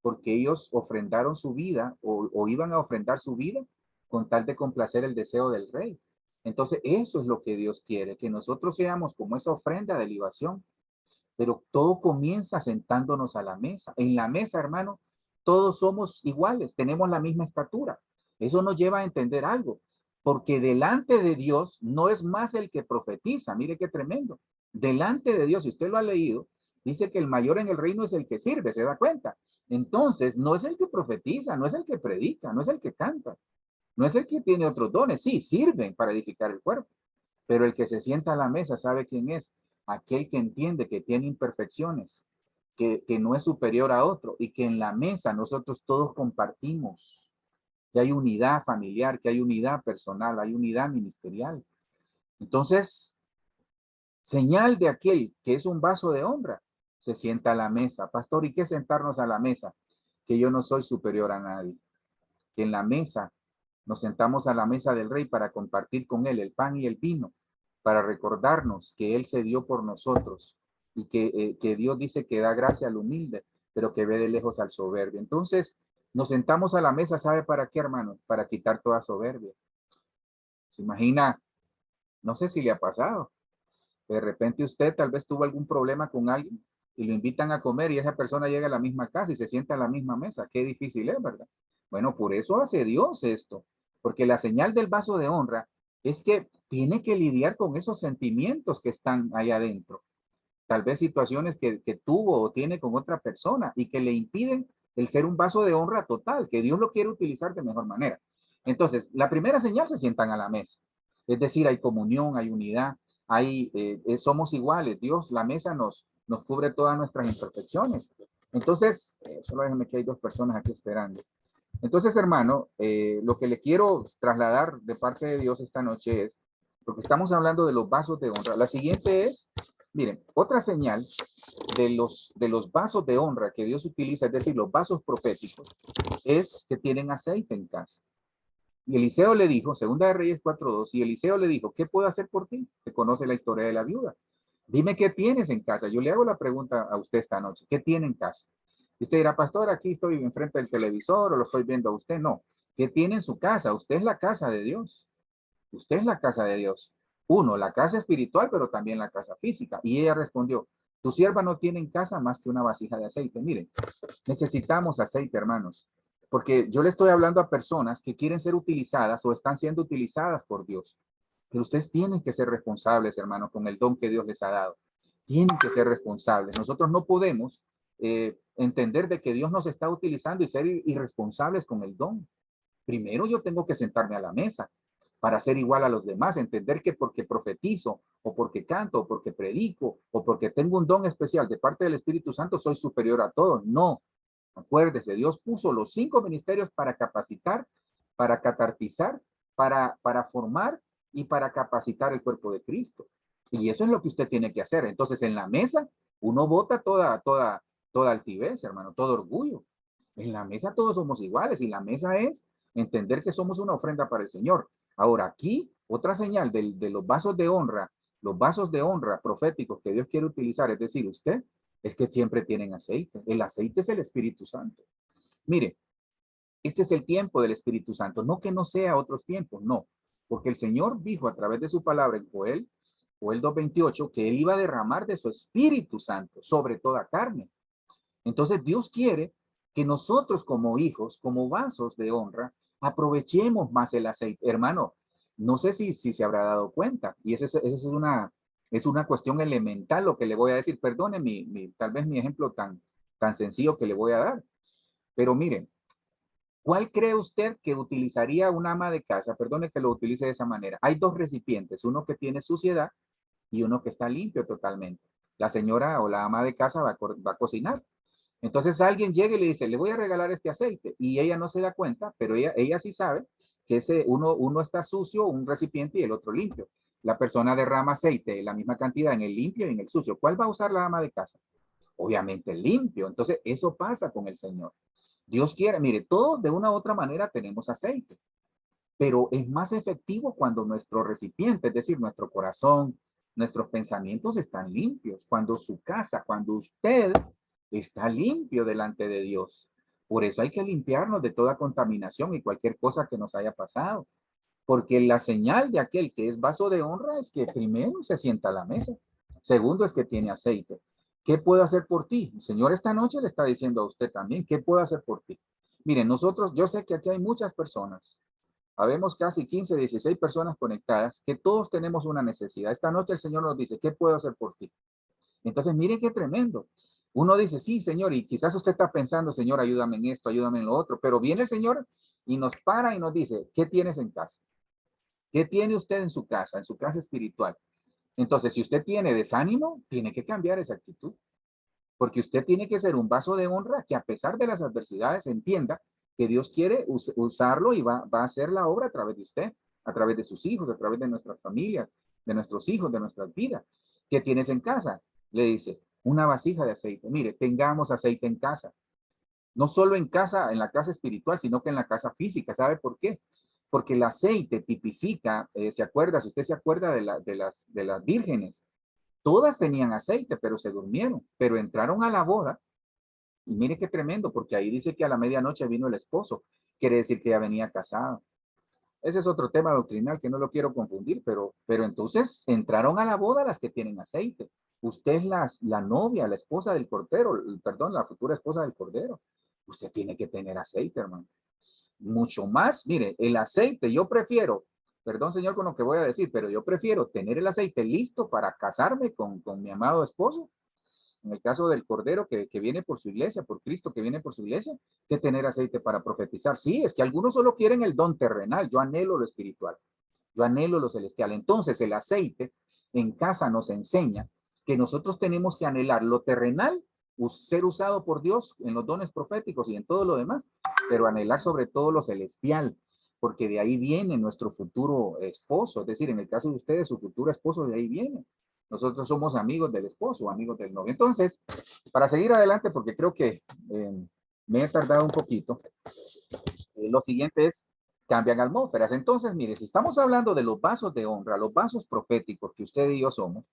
porque ellos ofrendaron su vida o iban a ofrendar su vida con tal de complacer el deseo del rey. Entonces, eso es lo que Dios quiere, que nosotros seamos como esa ofrenda de libación, pero todo comienza sentándonos a la mesa. En la mesa, hermano, todos somos iguales, tenemos la misma estatura. Eso nos lleva a entender algo, porque delante de Dios no es más el que profetiza. Mire qué tremendo. Delante de Dios, si usted lo ha leído, dice que el mayor en el reino es el que sirve, ¿se da cuenta? Entonces, no es el que profetiza, no es el que predica, no es el que canta, no es el que tiene otros dones. Sí, sirven para edificar el cuerpo, pero el que se sienta a la mesa sabe quién es. Aquel que entiende que tiene imperfecciones, que no es superior a otro y que en la mesa nosotros todos compartimos, que hay unidad familiar, que hay unidad personal, hay unidad ministerial. Entonces, Señal de aquel que es un vaso de honra, se sienta a la mesa. Pastor, ¿y qué sentarnos a la mesa? Que yo no soy superior a nadie. Que en la mesa nos sentamos a la mesa del rey para compartir con él el pan y el vino, para recordarnos que él se dio por nosotros y que Dios dice que da gracia al humilde, pero que ve de lejos al soberbio. Entonces, nos sentamos a la mesa, ¿sabe para qué, hermano? Para quitar toda soberbia. ¿Se imagina? No sé si le ha pasado. De repente usted tal vez tuvo algún problema con alguien y lo invitan a comer y esa persona llega a la misma casa y se sienta a la misma mesa. Qué difícil es, ¿verdad? Bueno, por eso hace Dios esto, porque la señal del vaso de honra es que tiene que lidiar con esos sentimientos que están ahí adentro. Tal vez situaciones que tuvo o tiene con otra persona y que le impiden el ser un vaso de honra total, que Dios lo quiere utilizar de mejor manera. Entonces, la primera señal, se sientan a la mesa. Es decir, hay comunión, hay unidad, somos iguales. Dios, la mesa nos cubre todas nuestras imperfecciones. Entonces, solo déjenme que hay dos personas aquí esperando. Entonces, hermano, lo que le quiero trasladar de parte de Dios esta noche es, porque estamos hablando de los vasos de honra. La siguiente es, miren, otra señal de los vasos de honra que Dios utiliza, es decir, los vasos proféticos, es que tienen aceite en casa. Y Eliseo le dijo, Segunda de Reyes 4:2, y Eliseo le dijo, ¿qué puedo hacer por ti? Que conoce la historia de la viuda. Dime qué tienes en casa. Yo le hago la pregunta a usted esta noche. ¿Qué tiene en casa? Y usted dirá, pastor, aquí estoy enfrente del televisor o lo estoy viendo a usted. No. ¿Qué tiene en su casa? Usted es la casa de Dios. Usted es la casa de Dios. Uno, la casa espiritual, pero también la casa física. Y ella respondió, tu sierva no tiene en casa más que una vasija de aceite. Miren, necesitamos aceite, hermanos. Porque yo le estoy hablando a personas que quieren ser utilizadas o están siendo utilizadas por Dios. Pero ustedes tienen que ser responsables, hermanos, con el don que Dios les ha dado. Tienen que ser responsables. Nosotros no podemos entender de que Dios nos está utilizando y ser irresponsables con el don. Primero yo tengo que sentarme a la mesa para ser igual a los demás, entender que porque profetizo o porque canto o porque predico o porque tengo un don especial de parte del Espíritu Santo soy superior a todos. No, acuérdese, Dios puso los 5 ministerios para capacitar, para catartizar, para formar y para capacitar el cuerpo de Cristo. Y eso es lo que usted tiene que hacer. Entonces, en la mesa, uno bota toda altivez, hermano, todo orgullo. En la mesa todos somos iguales y la mesa es entender que somos una ofrenda para el Señor. Ahora, aquí, otra señal de los vasos de honra proféticos que Dios quiere utilizar, es decir, usted, es que siempre tienen aceite. El aceite es el Espíritu Santo. Mire, este es el tiempo del Espíritu Santo, no que no sea otros tiempos, no, porque el Señor dijo a través de su palabra en Joel 2:28, que Él iba a derramar de su Espíritu Santo sobre toda carne. Entonces Dios quiere que nosotros como hijos, como vasos de honra, aprovechemos más el aceite. Hermano, no sé si se habrá dado cuenta, y esa es una cuestión elemental lo que le voy a decir. Perdone tal vez mi ejemplo tan sencillo que le voy a dar, pero miren, ¿cuál cree usted que utilizaría un ama de casa? Perdone que lo utilice de esa manera. Hay dos recipientes, uno que tiene suciedad y uno que está limpio totalmente. La señora o la ama de casa va a cocinar. Entonces alguien llega y le dice, le voy a regalar este aceite. Y ella no se da cuenta, pero ella sí sabe que uno está sucio, un recipiente y el otro limpio. La persona derrama aceite, la misma cantidad en el limpio y en el sucio. ¿Cuál va a usar la ama de casa? Obviamente el limpio. Entonces eso pasa con el Señor. Dios quiere, mire, todos de una u otra manera tenemos aceite, pero es más efectivo cuando nuestro recipiente, es decir, nuestro corazón, nuestros pensamientos están limpios, cuando su casa, cuando usted está limpio delante de Dios. Por eso hay que limpiarnos de toda contaminación y cualquier cosa que nos haya pasado, porque la señal de aquel que es vaso de honra es que primero se sienta a la mesa, segundo es que tiene aceite. ¿Qué puedo hacer por ti? El Señor esta noche le está diciendo a usted también, ¿qué puedo hacer por ti? Miren, nosotros, yo sé que aquí hay muchas personas, habemos casi 15, 16 personas conectadas, que todos tenemos una necesidad. Esta noche el Señor nos dice, ¿qué puedo hacer por ti? Entonces, miren qué tremendo. Uno dice, sí, Señor, y quizás usted está pensando, Señor, ayúdame en esto, ayúdame en lo otro, pero viene el Señor y nos para y nos dice, ¿qué tienes en casa? ¿Qué tiene usted en su casa espiritual? Entonces, si usted tiene desánimo, tiene que cambiar esa actitud, porque usted tiene que ser un vaso de honra que a pesar de las adversidades entienda que Dios quiere usarlo y va a hacer la obra a través de usted, a través de sus hijos, a través de nuestras familias, de nuestros hijos, de nuestras vidas. ¿Qué tienes en casa? Le dice, una vasija de aceite. Mire, tengamos aceite en casa. No solo en casa, en la casa espiritual, sino que en la casa física. ¿Sabe por qué? Porque el aceite tipifica, ¿se acuerda? Si usted se acuerda de las vírgenes, todas tenían aceite, pero se durmieron, pero entraron a la boda. Y mire qué tremendo, porque ahí dice que a la medianoche vino el esposo. Quiere decir que ya venía casado. Ese es otro tema doctrinal que no lo quiero confundir, pero entonces entraron a la boda las que tienen aceite. Usted es la novia, la esposa del cordero, perdón, la futura esposa del cordero. Usted tiene que tener aceite, hermano. Mucho más, mire, el aceite, yo prefiero, perdón señor con lo que voy a decir, pero yo prefiero tener el aceite listo para casarme con mi amado esposo, en el caso del Cordero que viene por su iglesia, por Cristo que viene por su iglesia, que tener aceite para profetizar. Sí, es que algunos solo quieren el don terrenal, yo anhelo lo espiritual, yo anhelo lo celestial. Entonces el aceite en casa nos enseña que nosotros tenemos que anhelar lo terrenal, ser usado por Dios en los dones proféticos y en todo lo demás, pero anhelar sobre todo lo celestial, porque de ahí viene nuestro futuro esposo, es decir, en el caso de ustedes, su futuro esposo de ahí viene. Nosotros somos amigos del esposo, amigos del novio. Entonces, para seguir adelante, porque creo que me he tardado un poquito, lo siguiente es, cambian atmósferas. Entonces, mire, si estamos hablando de los vasos de honra, los vasos proféticos que usted y yo somos,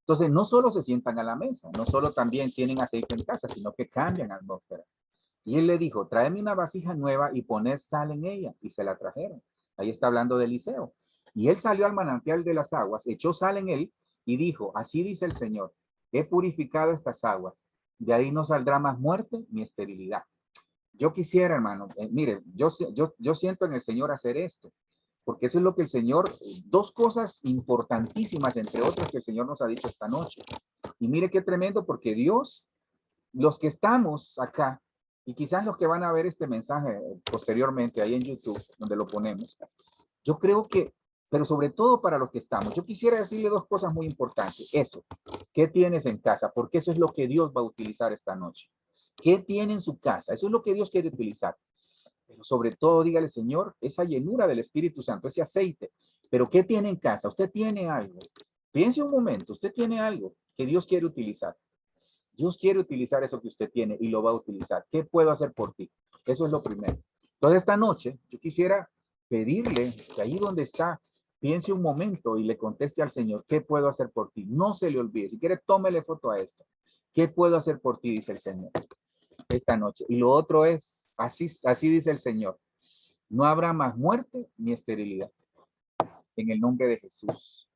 entonces no solo se sientan a la mesa, no solo también tienen aceite en casa, sino que cambian atmósfera. Y él le dijo, tráeme una vasija nueva y poned sal en ella. Y se la trajeron. Ahí está hablando de Eliseo. Y él salió al manantial de las aguas, echó sal en él y dijo, así dice el Señor, he purificado estas aguas. De ahí no saldrá más muerte ni esterilidad. Yo quisiera, hermano, mire, yo siento en el Señor hacer esto, porque eso es lo que el Señor, dos cosas importantísimas, entre otras, que el Señor nos ha dicho esta noche. Y mire qué tremendo, porque Dios, los que estamos acá, y quizás los que van a ver este mensaje posteriormente ahí en YouTube, donde lo ponemos, yo creo que, pero sobre todo para los que estamos, yo quisiera decirle dos cosas muy importantes. Eso, ¿qué tienes en casa? Porque eso es lo que Dios va a utilizar esta noche. ¿Qué tiene en su casa? Eso es lo que Dios quiere utilizar. Pero sobre todo, dígale, Señor, esa llenura del Espíritu Santo, ese aceite. Pero ¿qué tiene en casa? Usted tiene algo. Piense un momento, usted tiene algo que Dios quiere utilizar. Dios quiere utilizar eso que usted tiene y lo va a utilizar. ¿Qué puedo hacer por ti? Eso es lo primero. Entonces, esta noche, yo quisiera pedirle que ahí donde está, piense un momento y le conteste al Señor, ¿qué puedo hacer por ti? No se le olvide. Si quiere, tómele foto a esto. ¿Qué puedo hacer por ti? Dice el Señor esta noche. Y lo otro es, así dice el Señor, no habrá más muerte ni esterilidad en el nombre de Jesús.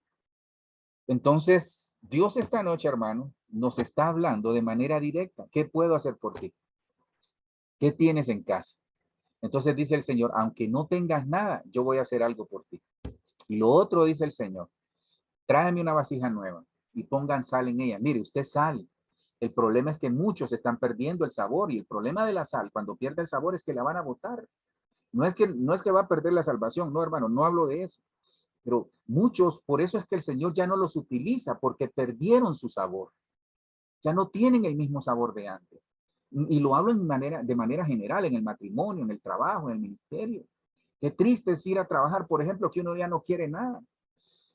Entonces, Dios esta noche, hermano, nos está hablando de manera directa. ¿Qué puedo hacer por ti? ¿Qué tienes en casa? Entonces dice el Señor, aunque no tengas nada, yo voy a hacer algo por ti. Y lo otro dice el Señor, tráeme una vasija nueva y pongan sal en ella. Mire, usted sal. El problema es que muchos están perdiendo el sabor y el problema de la sal, cuando pierde el sabor, es que la van a botar. No es que va a perder la salvación, no, hermano, no hablo de eso. Pero muchos, por eso es que el Señor ya no los utiliza, porque perdieron su sabor. Ya no tienen el mismo sabor de antes. Y lo hablo de manera general, en el matrimonio, en el trabajo, en el ministerio. Qué triste es ir a trabajar, por ejemplo, que uno ya no quiere nada.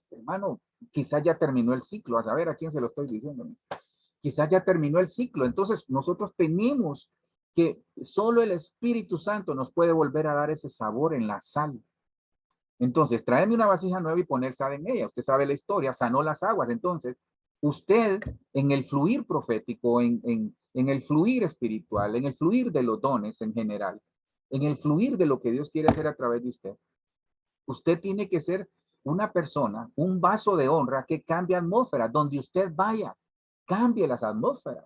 Hermano, quizás ya terminó el ciclo, a saber a quién se lo estoy diciendo. Quizás ya terminó el ciclo. Entonces, nosotros tenemos que solo el Espíritu Santo nos puede volver a dar ese sabor en la sal. Entonces, tráeme una vasija nueva y poner sal en ella. Usted sabe la historia, sanó las aguas. Entonces, usted en el fluir profético, en el fluir espiritual, en el fluir de los dones en general, en el fluir de lo que Dios quiere hacer a través de usted, usted tiene que ser una persona, un vaso de honra que cambie atmósfera. Donde usted vaya, cambie las atmósferas.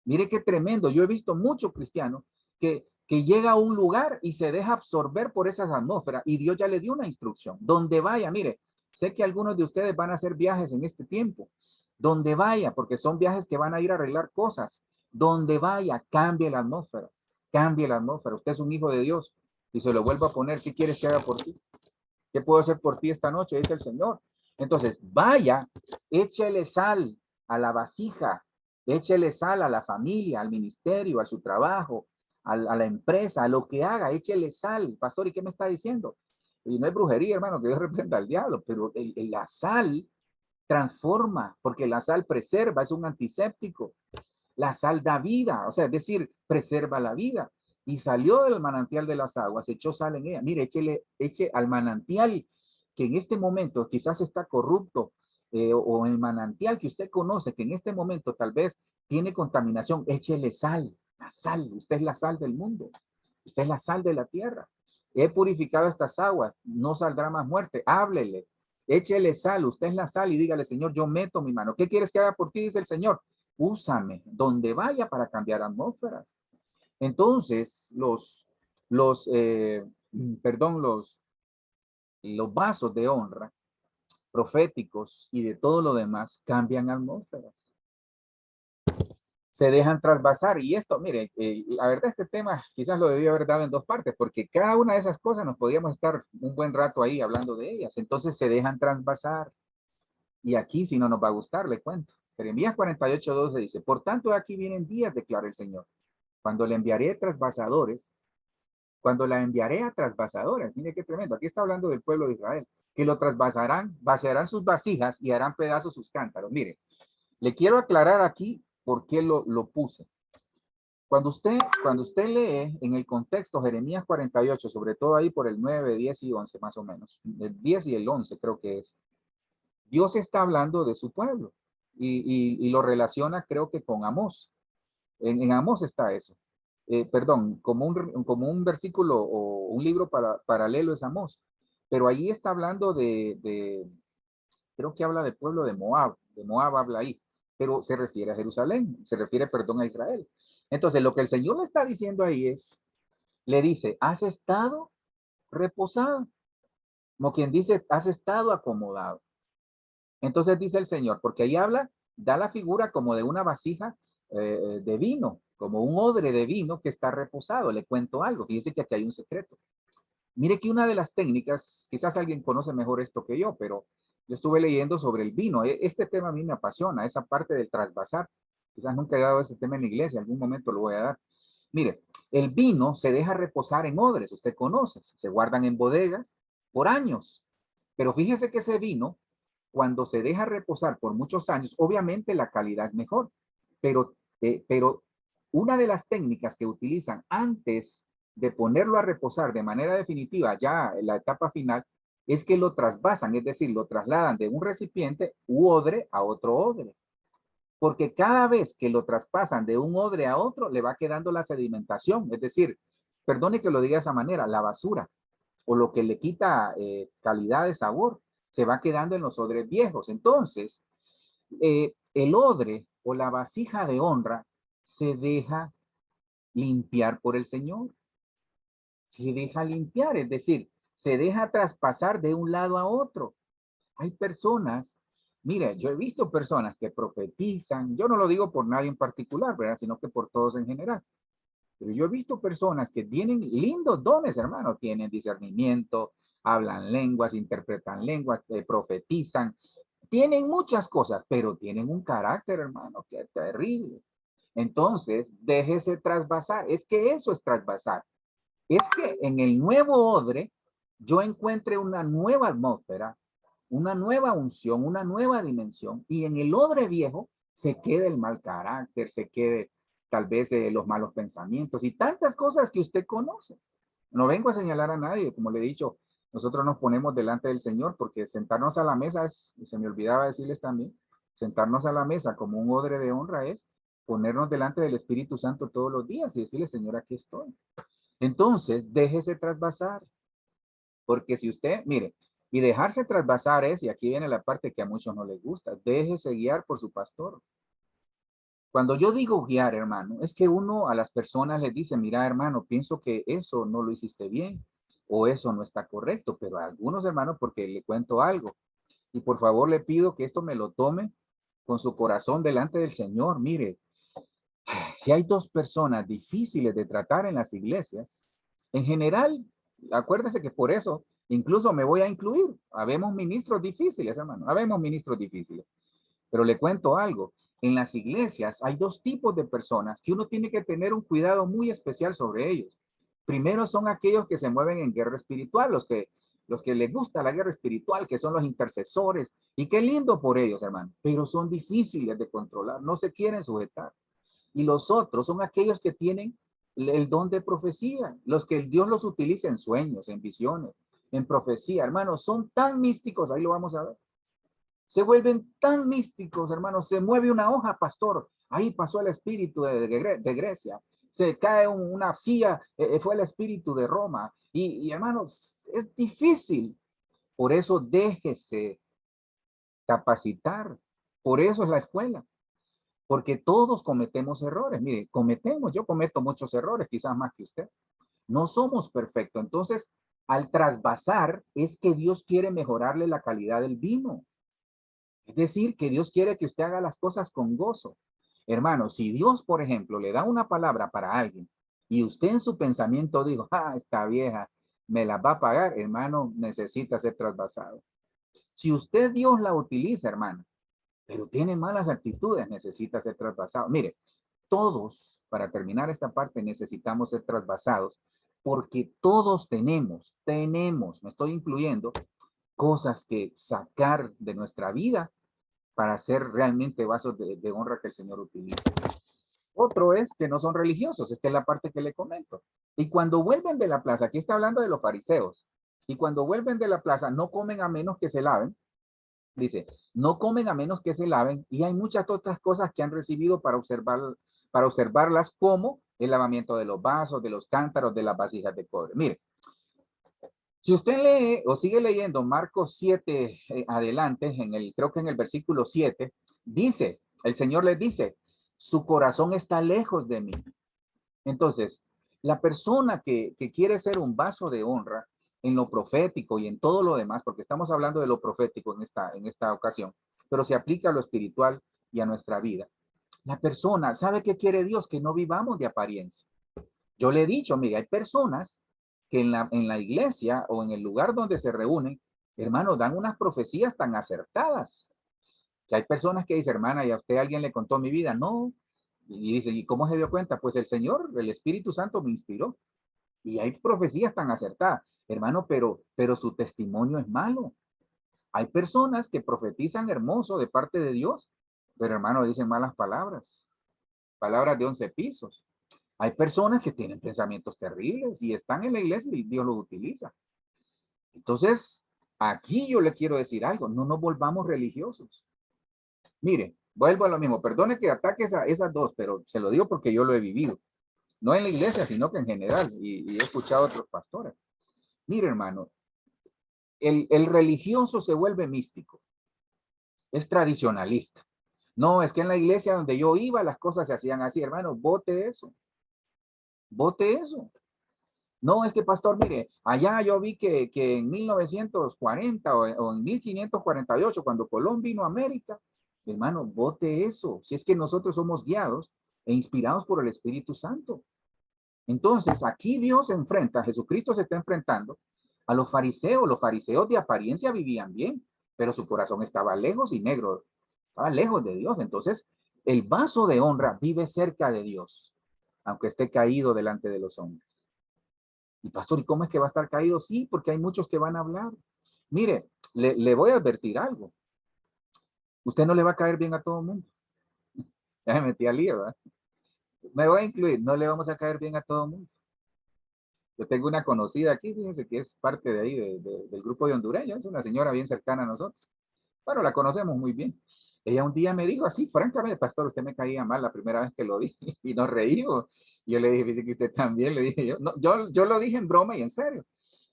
Mire qué tremendo. Yo he visto muchos cristianos que llega a un lugar y se deja absorber por esas atmósferas y Dios ya le dio una instrucción. Donde vaya, mire, sé que algunos de ustedes van a hacer viajes en este tiempo. Donde vaya, porque son viajes que van a ir a arreglar cosas. Donde vaya, cambie la atmósfera. Cambie la atmósfera. Usted es un hijo de Dios y se lo vuelvo a poner. ¿Qué quieres que haga por ti? ¿Qué puedo hacer por ti esta noche? Dice el Señor. Entonces, vaya, échele sal a la vasija, échele sal a la familia, al ministerio, a su trabajo, a la empresa, a lo que haga, échele sal. Pastor, ¿y qué me está diciendo? Y no es brujería, hermano, que Dios reprenda al diablo, pero la sal transforma, porque la sal preserva, es un antiséptico. La sal da vida, o sea, es decir, preserva la vida. Y salió del manantial de las aguas, echó sal en ella. Mire, eche al manantial que en este momento quizás está corrupto, o el manantial que usted conoce, que en este momento tal vez tiene contaminación, échele sal, la sal. Usted es la sal del mundo, usted es la sal de la tierra. He purificado estas aguas, no saldrá más muerte. Háblele, échele sal, usted es la sal y dígale, Señor, yo meto mi mano. ¿Qué quieres que haga por ti? Dice el Señor. Úsame donde vaya para cambiar atmósferas. Entonces, perdón, los vasos de honra proféticos y de todo lo demás cambian atmósferas. Se dejan trasvasar. Y esto, mire, la verdad este tema quizás lo debía haber dado en dos partes, porque cada una de esas cosas nos podíamos estar un buen rato ahí hablando de ellas. Entonces se dejan trasvasar. Y aquí si no nos va a gustar, le cuento. Jeremías 48:12 dice, por tanto aquí vienen días, declara el Señor, cuando le enviaré trasvasadores, cuando la enviaré a trasvasadores. Mire qué tremendo. Aquí está hablando del pueblo de Israel, que lo trasvasarán, vaciarán sus vasijas y harán pedazos sus cántaros. Mire, le quiero aclarar aquí por qué lo puse. Cuando usted lee en el contexto Jeremías 48, sobre todo ahí por el 9, 10 y 11 más o menos, el 10 y el 11 creo que es, Dios está hablando de su pueblo y lo relaciona creo que con Amós. En Amós está eso. Perdón, como un versículo o un libro paralelo es Amós. Pero ahí está hablando creo que habla del pueblo de Moab habla ahí, pero se refiere a Jerusalén, se refiere, perdón, a Israel. Entonces, lo que el Señor le está diciendo ahí le dice, has estado reposado, como quien dice, has estado acomodado. Entonces dice el Señor, porque ahí da la figura como de una vasija de vino, como un odre de vino que está reposado. Le cuento algo, fíjese que aquí hay un secreto. Mire que una de las técnicas, quizás alguien conoce mejor esto que yo, pero yo estuve leyendo sobre el vino. Este tema a mí me apasiona, esa parte del trasvasar. Quizás nunca he dado ese tema en la iglesia, en algún momento lo voy a dar. Mire, el vino se deja reposar en odres, usted conoce, se guardan en bodegas por años. Pero fíjese que ese vino, cuando se deja reposar por muchos años, obviamente la calidad es mejor, pero una de las técnicas que utilizan antes de ponerlo a reposar de manera definitiva, ya en la etapa final, es que lo trasvasan, es decir, lo trasladan de un recipiente u odre a otro odre. Porque cada vez que lo traspasan de un odre a otro, le va quedando la sedimentación, es decir, perdone que lo diga de esa manera, la basura o lo que le quita calidad de sabor, se va quedando en los odres viejos. Entonces, el odre o la vasija de honra se deja limpiar por el Señor. Se deja limpiar, es decir, se deja traspasar de un lado a otro. Hay personas, mire, yo he visto personas que profetizan, yo no lo digo por nadie en particular, ¿verdad? Sino que por todos en general. Pero yo he visto personas que tienen lindos dones, hermano, tienen discernimiento, hablan lenguas, interpretan lenguas, profetizan, tienen muchas cosas, pero tienen un carácter, hermano, que es terrible. Entonces, déjese trasvasar. Es que eso es trasvasar. Es que en el nuevo odre yo encuentre una nueva atmósfera, una nueva unción, una nueva dimensión, y en el odre viejo se quede el mal carácter, se quede tal vez los malos pensamientos y tantas cosas que usted conoce. No vengo a señalar a nadie, como le he dicho, nosotros nos ponemos delante del Señor porque sentarnos a la mesa es, se me olvidaba decirles también, sentarnos a la mesa como un odre de honra es ponernos delante del Espíritu Santo todos los días y decirle, Señor, aquí estoy. Entonces, déjese trasvasar, porque si usted, mire, y dejarse trasvasar es, y aquí viene la parte que a muchos no les gusta, déjese guiar por su pastor. Cuando yo digo guiar, hermano, es que uno a las personas les dice, mira, hermano, pienso que eso no lo hiciste bien, o eso no está correcto, pero a algunos hermanos, porque le cuento algo, y por favor le pido que esto me lo tome con su corazón delante del Señor. Mire, si hay dos personas difíciles de tratar en las iglesias, en general, acuérdese que por eso incluso me voy a incluir. Habemos ministros difíciles, hermano, habemos ministros difíciles. Pero le cuento algo, en las iglesias hay dos tipos de personas que uno tiene que tener un cuidado muy especial sobre ellos. Primero son aquellos que se mueven en guerra espiritual, los que les gusta la guerra espiritual, que son los intercesores, y qué lindo por ellos, hermano, pero son difíciles de controlar, no se quieren sujetar. Y los otros son aquellos que tienen el don de profecía, los que Dios los utiliza en sueños, en visiones, en profecía, hermanos, son tan místicos, ahí lo vamos a ver. Se vuelven tan místicos, hermanos, se mueve una hoja, pastor, ahí pasó el espíritu de Grecia, se cae una silla, fue el espíritu de Roma, y hermanos, es difícil, por eso déjese capacitar, por eso es la escuela, porque todos cometemos errores, mire, yo cometo muchos errores, quizás más que usted, no somos perfectos, entonces, al trasvasar, es que Dios quiere mejorarle la calidad del vino. Es decir, que Dios quiere que usted haga las cosas con gozo. Hermano, si Dios, por ejemplo, le da una palabra para alguien y usted en su pensamiento dijo, esta vieja me la va a pagar, hermano, necesita ser trasvasado. Si usted Dios la utiliza, hermano, pero tiene malas actitudes, necesita ser trasvasado. Mire, todos, para terminar esta parte, necesitamos ser trasvasados porque todos tenemos, me estoy incluyendo, cosas que sacar de nuestra vida para ser realmente vasos de honra que el Señor utiliza. Otro es que no son religiosos, esta es la parte que le comento. Y cuando vuelven de la plaza, aquí está hablando de los fariseos, y cuando vuelven de la plaza no comen a menos que se laven, dice, no comen a menos que se laven, y hay muchas otras cosas que han recibido para observarlas como el lavamiento de los vasos, de los cántaros, de las vasijas de cobre. Mire, si usted lee o sigue leyendo Marcos 7 adelante, creo que en el versículo 7, dice, el Señor les dice, su corazón está lejos de mí. Entonces, la persona que quiere ser un vaso de honra en lo profético y en todo lo demás, porque estamos hablando de lo profético en esta ocasión, pero se aplica a lo espiritual y a nuestra vida. La persona, ¿sabe qué quiere Dios? Que no vivamos de apariencia. Yo le he dicho, mire, hay personas que en la iglesia o en el lugar donde se reúnen, hermanos, dan unas profecías tan acertadas. Que hay personas que dicen, hermana, ¿y a usted alguien le contó mi vida? No. Y dice, ¿y cómo se dio cuenta? Pues el Señor, el Espíritu Santo me inspiró. Y hay profecías tan acertadas. Hermano, pero su testimonio es malo. Hay personas que profetizan hermoso de parte de Dios, pero hermano, dicen malas palabras. Palabras de 11 pisos. Hay personas que tienen pensamientos terribles y están en la iglesia y Dios los utiliza. Entonces, aquí yo le quiero decir algo, no nos volvamos religiosos. Mire, vuelvo a lo mismo, perdone que ataque esas dos, pero se lo digo porque yo lo he vivido. No en la iglesia, sino que en general, y he escuchado a otros pastores. Mire, hermano, el religioso se vuelve místico, es tradicionalista. No, es que en la iglesia donde yo iba las cosas se hacían así, hermano, vote eso. Vote eso. No, es que pastor, mire, allá yo vi que en 1940 o en 1548, cuando Colón vino a América, hermano, vote eso. Si es que nosotros somos guiados e inspirados por el Espíritu Santo. Entonces, aquí Dios se enfrenta, Jesucristo se está enfrentando a los fariseos. Los fariseos de apariencia vivían bien, pero su corazón estaba lejos y negro, estaba lejos de Dios. Entonces, el vaso de honra vive cerca de Dios, aunque esté caído delante de los hombres. Y pastor, ¿y cómo es que va a estar caído? Sí, porque hay muchos que van a hablar. Mire, le voy a advertir algo. Usted no le va a caer bien a todo el mundo. Ya me metí al lío, ¿verdad? Me voy a incluir, no le vamos a caer bien a todo el mundo. Yo tengo una conocida aquí, fíjense que es parte de ahí, del grupo de hondureños, es una señora bien cercana a nosotros. Bueno, la conocemos muy bien. Ella un día me dijo así, francamente, pastor, usted me caía mal la primera vez que lo vi y nos reímos. Y yo le dije, dice que usted también, le dije yo. No, yo lo dije en broma y en serio.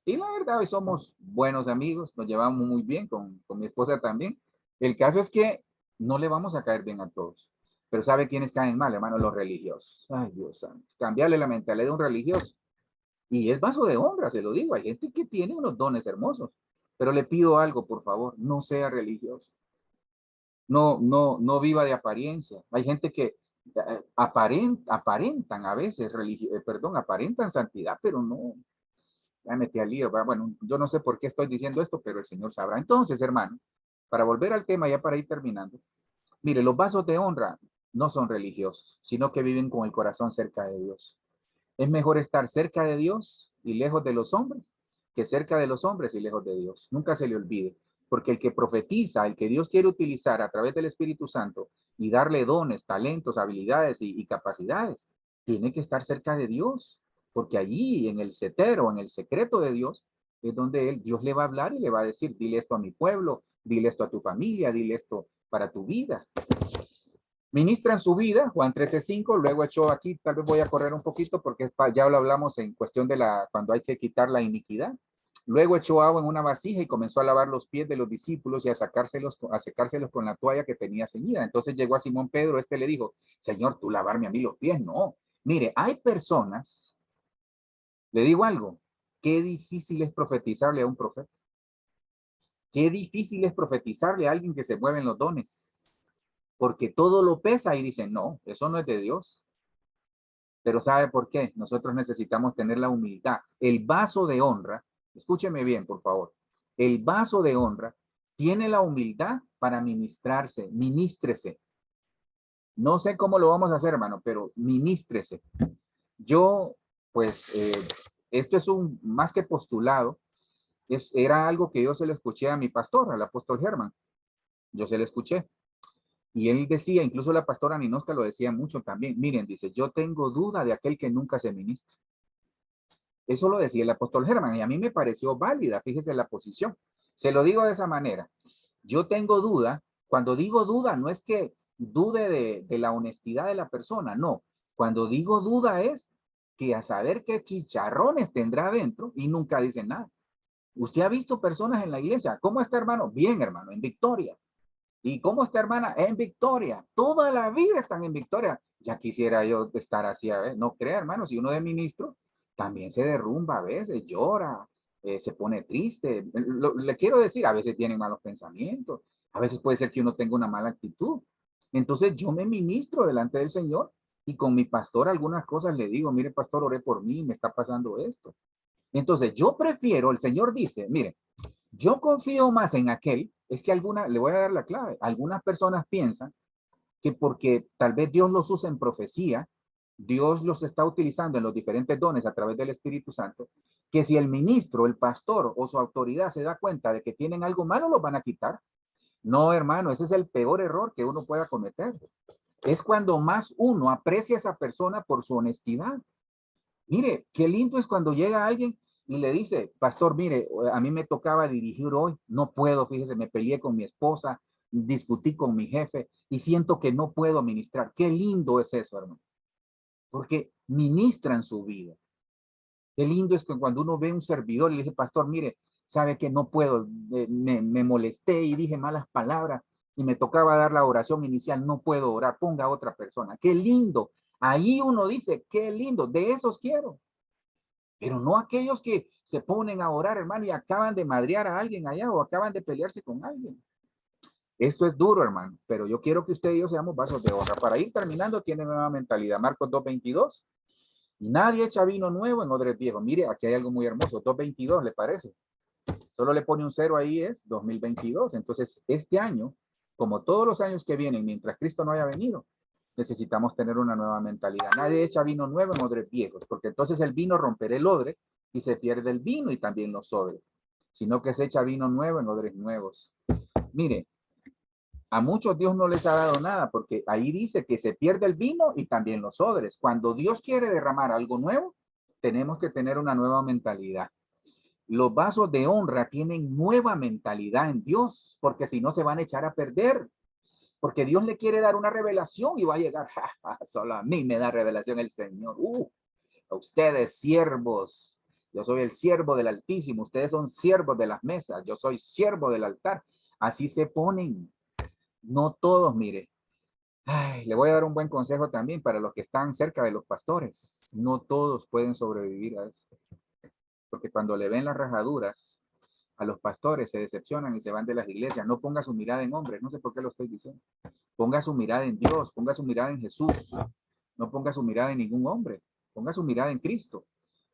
Y la verdad, hoy somos buenos amigos, nos llevamos muy bien con mi esposa también. El caso es que no le vamos a caer bien a todos. Pero ¿sabe quiénes caen mal, hermano? Los religiosos. Ay, Dios santo. Cambiarle la mentalidad de un religioso. Y es vaso de honra, se lo digo. Hay gente que tiene unos dones hermosos. Pero le pido algo, por favor, no sea religioso. No viva de apariencia. Hay gente que aparentan a veces, aparentan santidad, pero no. Ya me metí al lío. Bueno, yo no sé por qué estoy diciendo esto, pero el Señor sabrá. Entonces, hermano, para volver al tema, ya para ir terminando, mire, los vasos de honra no son religiosos, sino que viven con el corazón cerca de Dios. Es mejor estar cerca de Dios y lejos de los hombres que cerca de los hombres y lejos de Dios. Nunca se le olvide, porque el que profetiza, el que Dios quiere utilizar a través del Espíritu Santo y darle dones, talentos, habilidades y capacidades, tiene que estar cerca de Dios, porque allí en el setero, en el secreto de Dios, es donde Dios le va a hablar y le va a decir, dile esto a mi pueblo, dile esto a tu familia, dile esto para tu vida. Ministran su vida, Juan 13:5, luego echó aquí, tal vez voy a correr un poquito porque ya lo hablamos en cuestión de cuando hay que quitar la iniquidad. Luego echó agua en una vasija y comenzó a lavar los pies de los discípulos y a secárselos con la toalla que tenía ceñida. Entonces llegó a Simón Pedro, le dijo, Señor, tú lavarme a mí los pies. No, mire, hay personas, le digo algo, qué difícil es profetizarle a un profeta. Qué difícil es profetizarle a alguien que se mueven los dones. Porque todo lo pesa y dicen, no, eso no es de Dios. Pero ¿sabe por qué? Nosotros necesitamos tener la humildad. El vaso de honra, escúcheme bien, por favor. El vaso de honra tiene la humildad para ministrarse, ministrese. No sé cómo lo vamos a hacer, hermano, pero ministrese. Yo, pues, esto es más que postulado, era algo que yo se lo escuché a mi pastor, al apóstol Germán. Yo se lo escuché. Y él decía, incluso la pastora Ninosca lo decía mucho también, miren, dice, yo tengo duda de aquel que nunca se ministra. Eso lo decía el apóstol Germán y a mí me pareció válida, fíjese la posición. Se lo digo de esa manera. Yo tengo duda, cuando digo duda no es que dude de la honestidad de la persona, no. Cuando digo duda es que a saber qué chicharrones tendrá adentro y nunca dicen nada. Usted ha visto personas en la iglesia, ¿cómo está hermano? Bien hermano, en victoria. ¿Y cómo está, hermana? En victoria. Toda la vida están en victoria. Ya quisiera yo estar así, a ver. No crea, hermano, si uno de ministro también se derrumba a veces, llora, se pone triste. Le quiero decir, a veces tienen malos pensamientos, a veces puede ser que uno tenga una mala actitud. Entonces yo me ministro delante del Señor y con mi pastor algunas cosas le digo, mire pastor, oré por mí, me está pasando esto. Entonces yo prefiero, el Señor dice, mire, yo confío más en aquel, es que le voy a dar la clave, algunas personas piensan que porque tal vez Dios los usa en profecía, Dios los está utilizando en los diferentes dones a través del Espíritu Santo, que si el ministro, el pastor o su autoridad se da cuenta de que tienen algo malo, los van a quitar. No, hermano, ese es el peor error que uno pueda cometer. Es cuando más uno aprecia a esa persona por su honestidad. Mire, qué lindo es cuando llega alguien y le dice, pastor, mire, a mí me tocaba dirigir hoy, no puedo, fíjese, me peleé con mi esposa, discutí con mi jefe y siento que no puedo ministrar. Qué lindo es eso, hermano, porque ministran su vida. Qué lindo es que cuando uno ve un servidor y le dice, pastor, mire, sabe que no puedo, me molesté y dije malas palabras y me tocaba dar la oración inicial, no puedo orar, ponga a otra persona. Qué lindo. Ahí uno dice, qué lindo, de esos quiero. Pero no aquellos que se ponen a orar, hermano, y acaban de madrear a alguien allá o acaban de pelearse con alguien. Esto es duro, hermano, pero yo quiero que usted y yo seamos vasos de honra. Para ir terminando, tiene nueva mentalidad. Marcos 2:22. Nadie echa vino nuevo en odres viejos. Mire, aquí hay algo muy hermoso. 2:22, ¿le parece? Solo le pone un cero ahí, es 2022. Entonces, este año, como todos los años que vienen, mientras Cristo no haya venido, necesitamos tener una nueva mentalidad. Nadie echa vino nuevo en odres viejos, porque entonces el vino romperá el odre y se pierde el vino y también los odres, sino que se echa vino nuevo en odres nuevos. Mire, a muchos Dios no les ha dado nada, porque ahí dice que se pierde el vino y también los odres. Cuando Dios quiere derramar algo nuevo, tenemos que tener una nueva mentalidad. Los vasos de honra tienen nueva mentalidad en Dios, porque si no se van a echar a perder. Porque Dios le quiere dar una revelación y va a llegar, solo a mí me da revelación el Señor. A ustedes siervos, yo soy el siervo del Altísimo, ustedes son siervos de las mesas, yo soy siervo del altar. Así se ponen, no todos, mire. Ay, le voy a dar un buen consejo también para los que están cerca de los pastores. No todos pueden sobrevivir a eso. Porque cuando le ven las rajaduras a los pastores, se decepcionan y se van de las iglesias. No ponga su mirada en hombres, no sé por qué lo estoy diciendo. Ponga su mirada en Dios, ponga su mirada en Jesús. No ponga su mirada en ningún hombre, ponga su mirada en Cristo.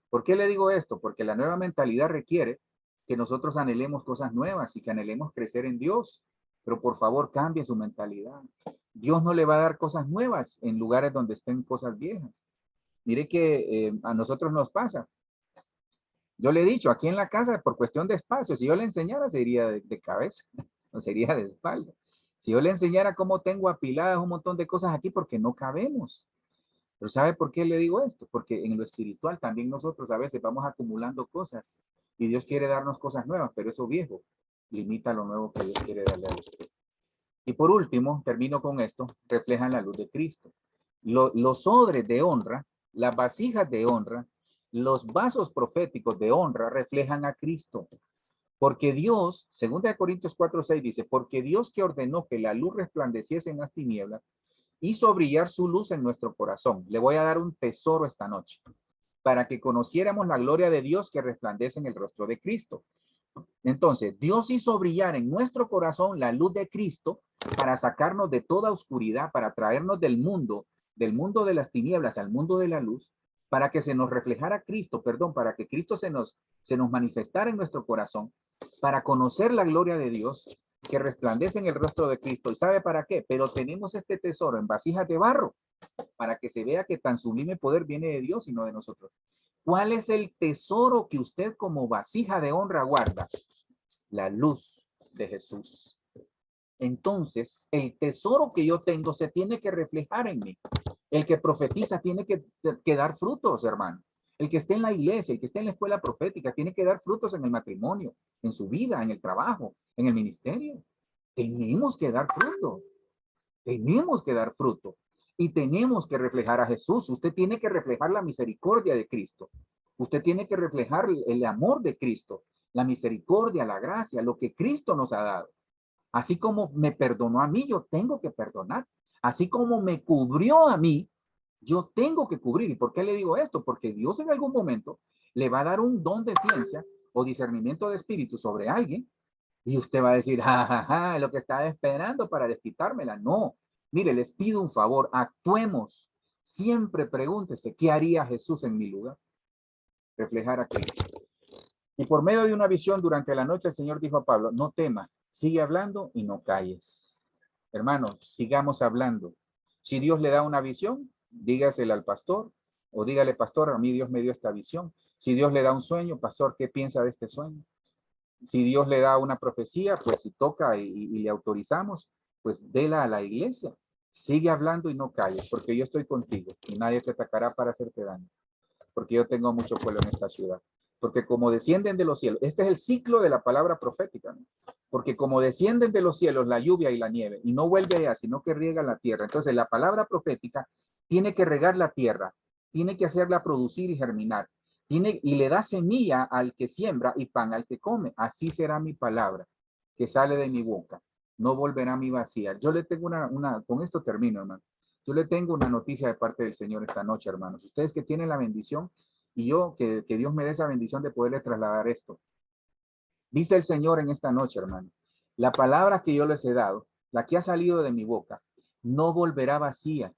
¿Por qué le digo esto? Porque la nueva mentalidad requiere que nosotros anhelemos cosas nuevas y que anhelemos crecer en Dios. Pero por favor, cambie su mentalidad. Dios no le va a dar cosas nuevas en lugares donde estén cosas viejas. Mire que a nosotros nos pasa. Yo le he dicho, aquí en la casa, por cuestión de espacio, si yo le enseñara, sería de cabeza, no sería de espalda. Si yo le enseñara cómo tengo apiladas un montón de cosas aquí, porque no cabemos. Pero ¿sabe por qué le digo esto? Porque en lo espiritual también nosotros a veces vamos acumulando cosas y Dios quiere darnos cosas nuevas, pero eso viejo limita lo nuevo que Dios quiere darle a usted. Y por último, termino con esto, reflejan la luz de Cristo. Los odres de honra, las vasijas de honra, los vasos proféticos de honra reflejan a Cristo. Porque Dios, 2 Corintios 4:6 dice, porque Dios que ordenó que la luz resplandeciese en las tinieblas, hizo brillar su luz en nuestro corazón. Le voy a dar un tesoro esta noche, para que conociéramos la gloria de Dios que resplandece en el rostro de Cristo. Entonces, Dios hizo brillar en nuestro corazón la luz de Cristo para sacarnos de toda oscuridad, para traernos del mundo de las tinieblas al mundo de la luz, para que se nos reflejara Cristo, perdón, para que Cristo se nos manifestara en nuestro corazón, para conocer la gloria de Dios que resplandece en el rostro de Cristo. ¿Y sabe para qué? Pero tenemos este tesoro en vasijas de barro, para que se vea que tan sublime poder viene de Dios y no de nosotros. ¿Cuál es el tesoro que usted como vasija de honra guarda? La luz de Jesús. Entonces, el tesoro que yo tengo se tiene que reflejar en mí. El que profetiza tiene que dar frutos, hermano. El que esté en la iglesia, el que esté en la escuela profética, tiene que dar frutos en el matrimonio, en su vida, en el trabajo, en el ministerio. Tenemos que dar fruto. Tenemos que dar fruto. Y tenemos que reflejar a Jesús. Usted tiene que reflejar la misericordia de Cristo. Usted tiene que reflejar el amor de Cristo, la misericordia, la gracia, lo que Cristo nos ha dado. Así como me perdonó a mí, yo tengo que perdonar. Así como me cubrió a mí, yo tengo que cubrir. ¿Y por qué le digo esto? Porque Dios en algún momento le va a dar un don de ciencia o discernimiento de espíritu sobre alguien y usted va a decir, jajaja, lo que estaba esperando para desquitármela. No, mire, les pido un favor, actuemos. Siempre pregúntese, ¿qué haría Jesús en mi lugar? Reflejar a Cristo. Y por medio de una visión durante la noche, el Señor dijo a Pablo, no temas, sigue hablando y no calles. Hermanos, sigamos hablando. Si Dios le da una visión, dígasela al pastor o dígale, pastor, a mí Dios me dio esta visión. Si Dios le da un sueño, pastor, ¿qué piensa de este sueño? Si Dios le da una profecía, pues si toca y le autorizamos, pues déla a la iglesia. Sigue hablando y no calles, porque yo estoy contigo y nadie te atacará para hacerte daño, porque yo tengo mucho pueblo en esta ciudad. Porque como descienden de los cielos, este es el ciclo de la palabra profética, ¿no? Porque como descienden de los cielos la lluvia y la nieve, y no vuelve allá, sino que riega la tierra. Entonces la palabra profética tiene que regar la tierra, tiene que hacerla producir y germinar. Y le da semilla al que siembra y pan al que come. Así será mi palabra que sale de mi boca. No volverá a mi vacía. Yo le tengo con esto termino, hermano. Yo le tengo una noticia de parte del Señor esta noche, hermanos. Ustedes que tienen la bendición y yo, que Dios me dé esa bendición de poderle trasladar esto. Dice el Señor en esta noche, hermano. La palabra que yo les he dado, la que ha salido de mi boca, no volverá vacía.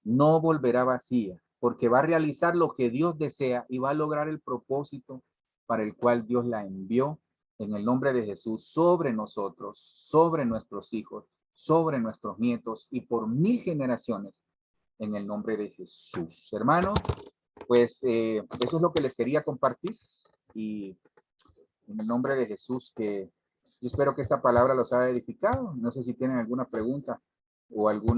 No volverá vacía, porque va a realizar lo que Dios desea y va a lograr el propósito para el cual Dios la envió en el nombre de Jesús sobre nosotros, sobre nuestros hijos, sobre nuestros nietos y por 1000 generaciones en el nombre de Jesús. Hermanos, pues eso es lo que les quería compartir y en el nombre de Jesús que yo espero que esta palabra los haya edificado. No sé si tienen alguna pregunta o alguna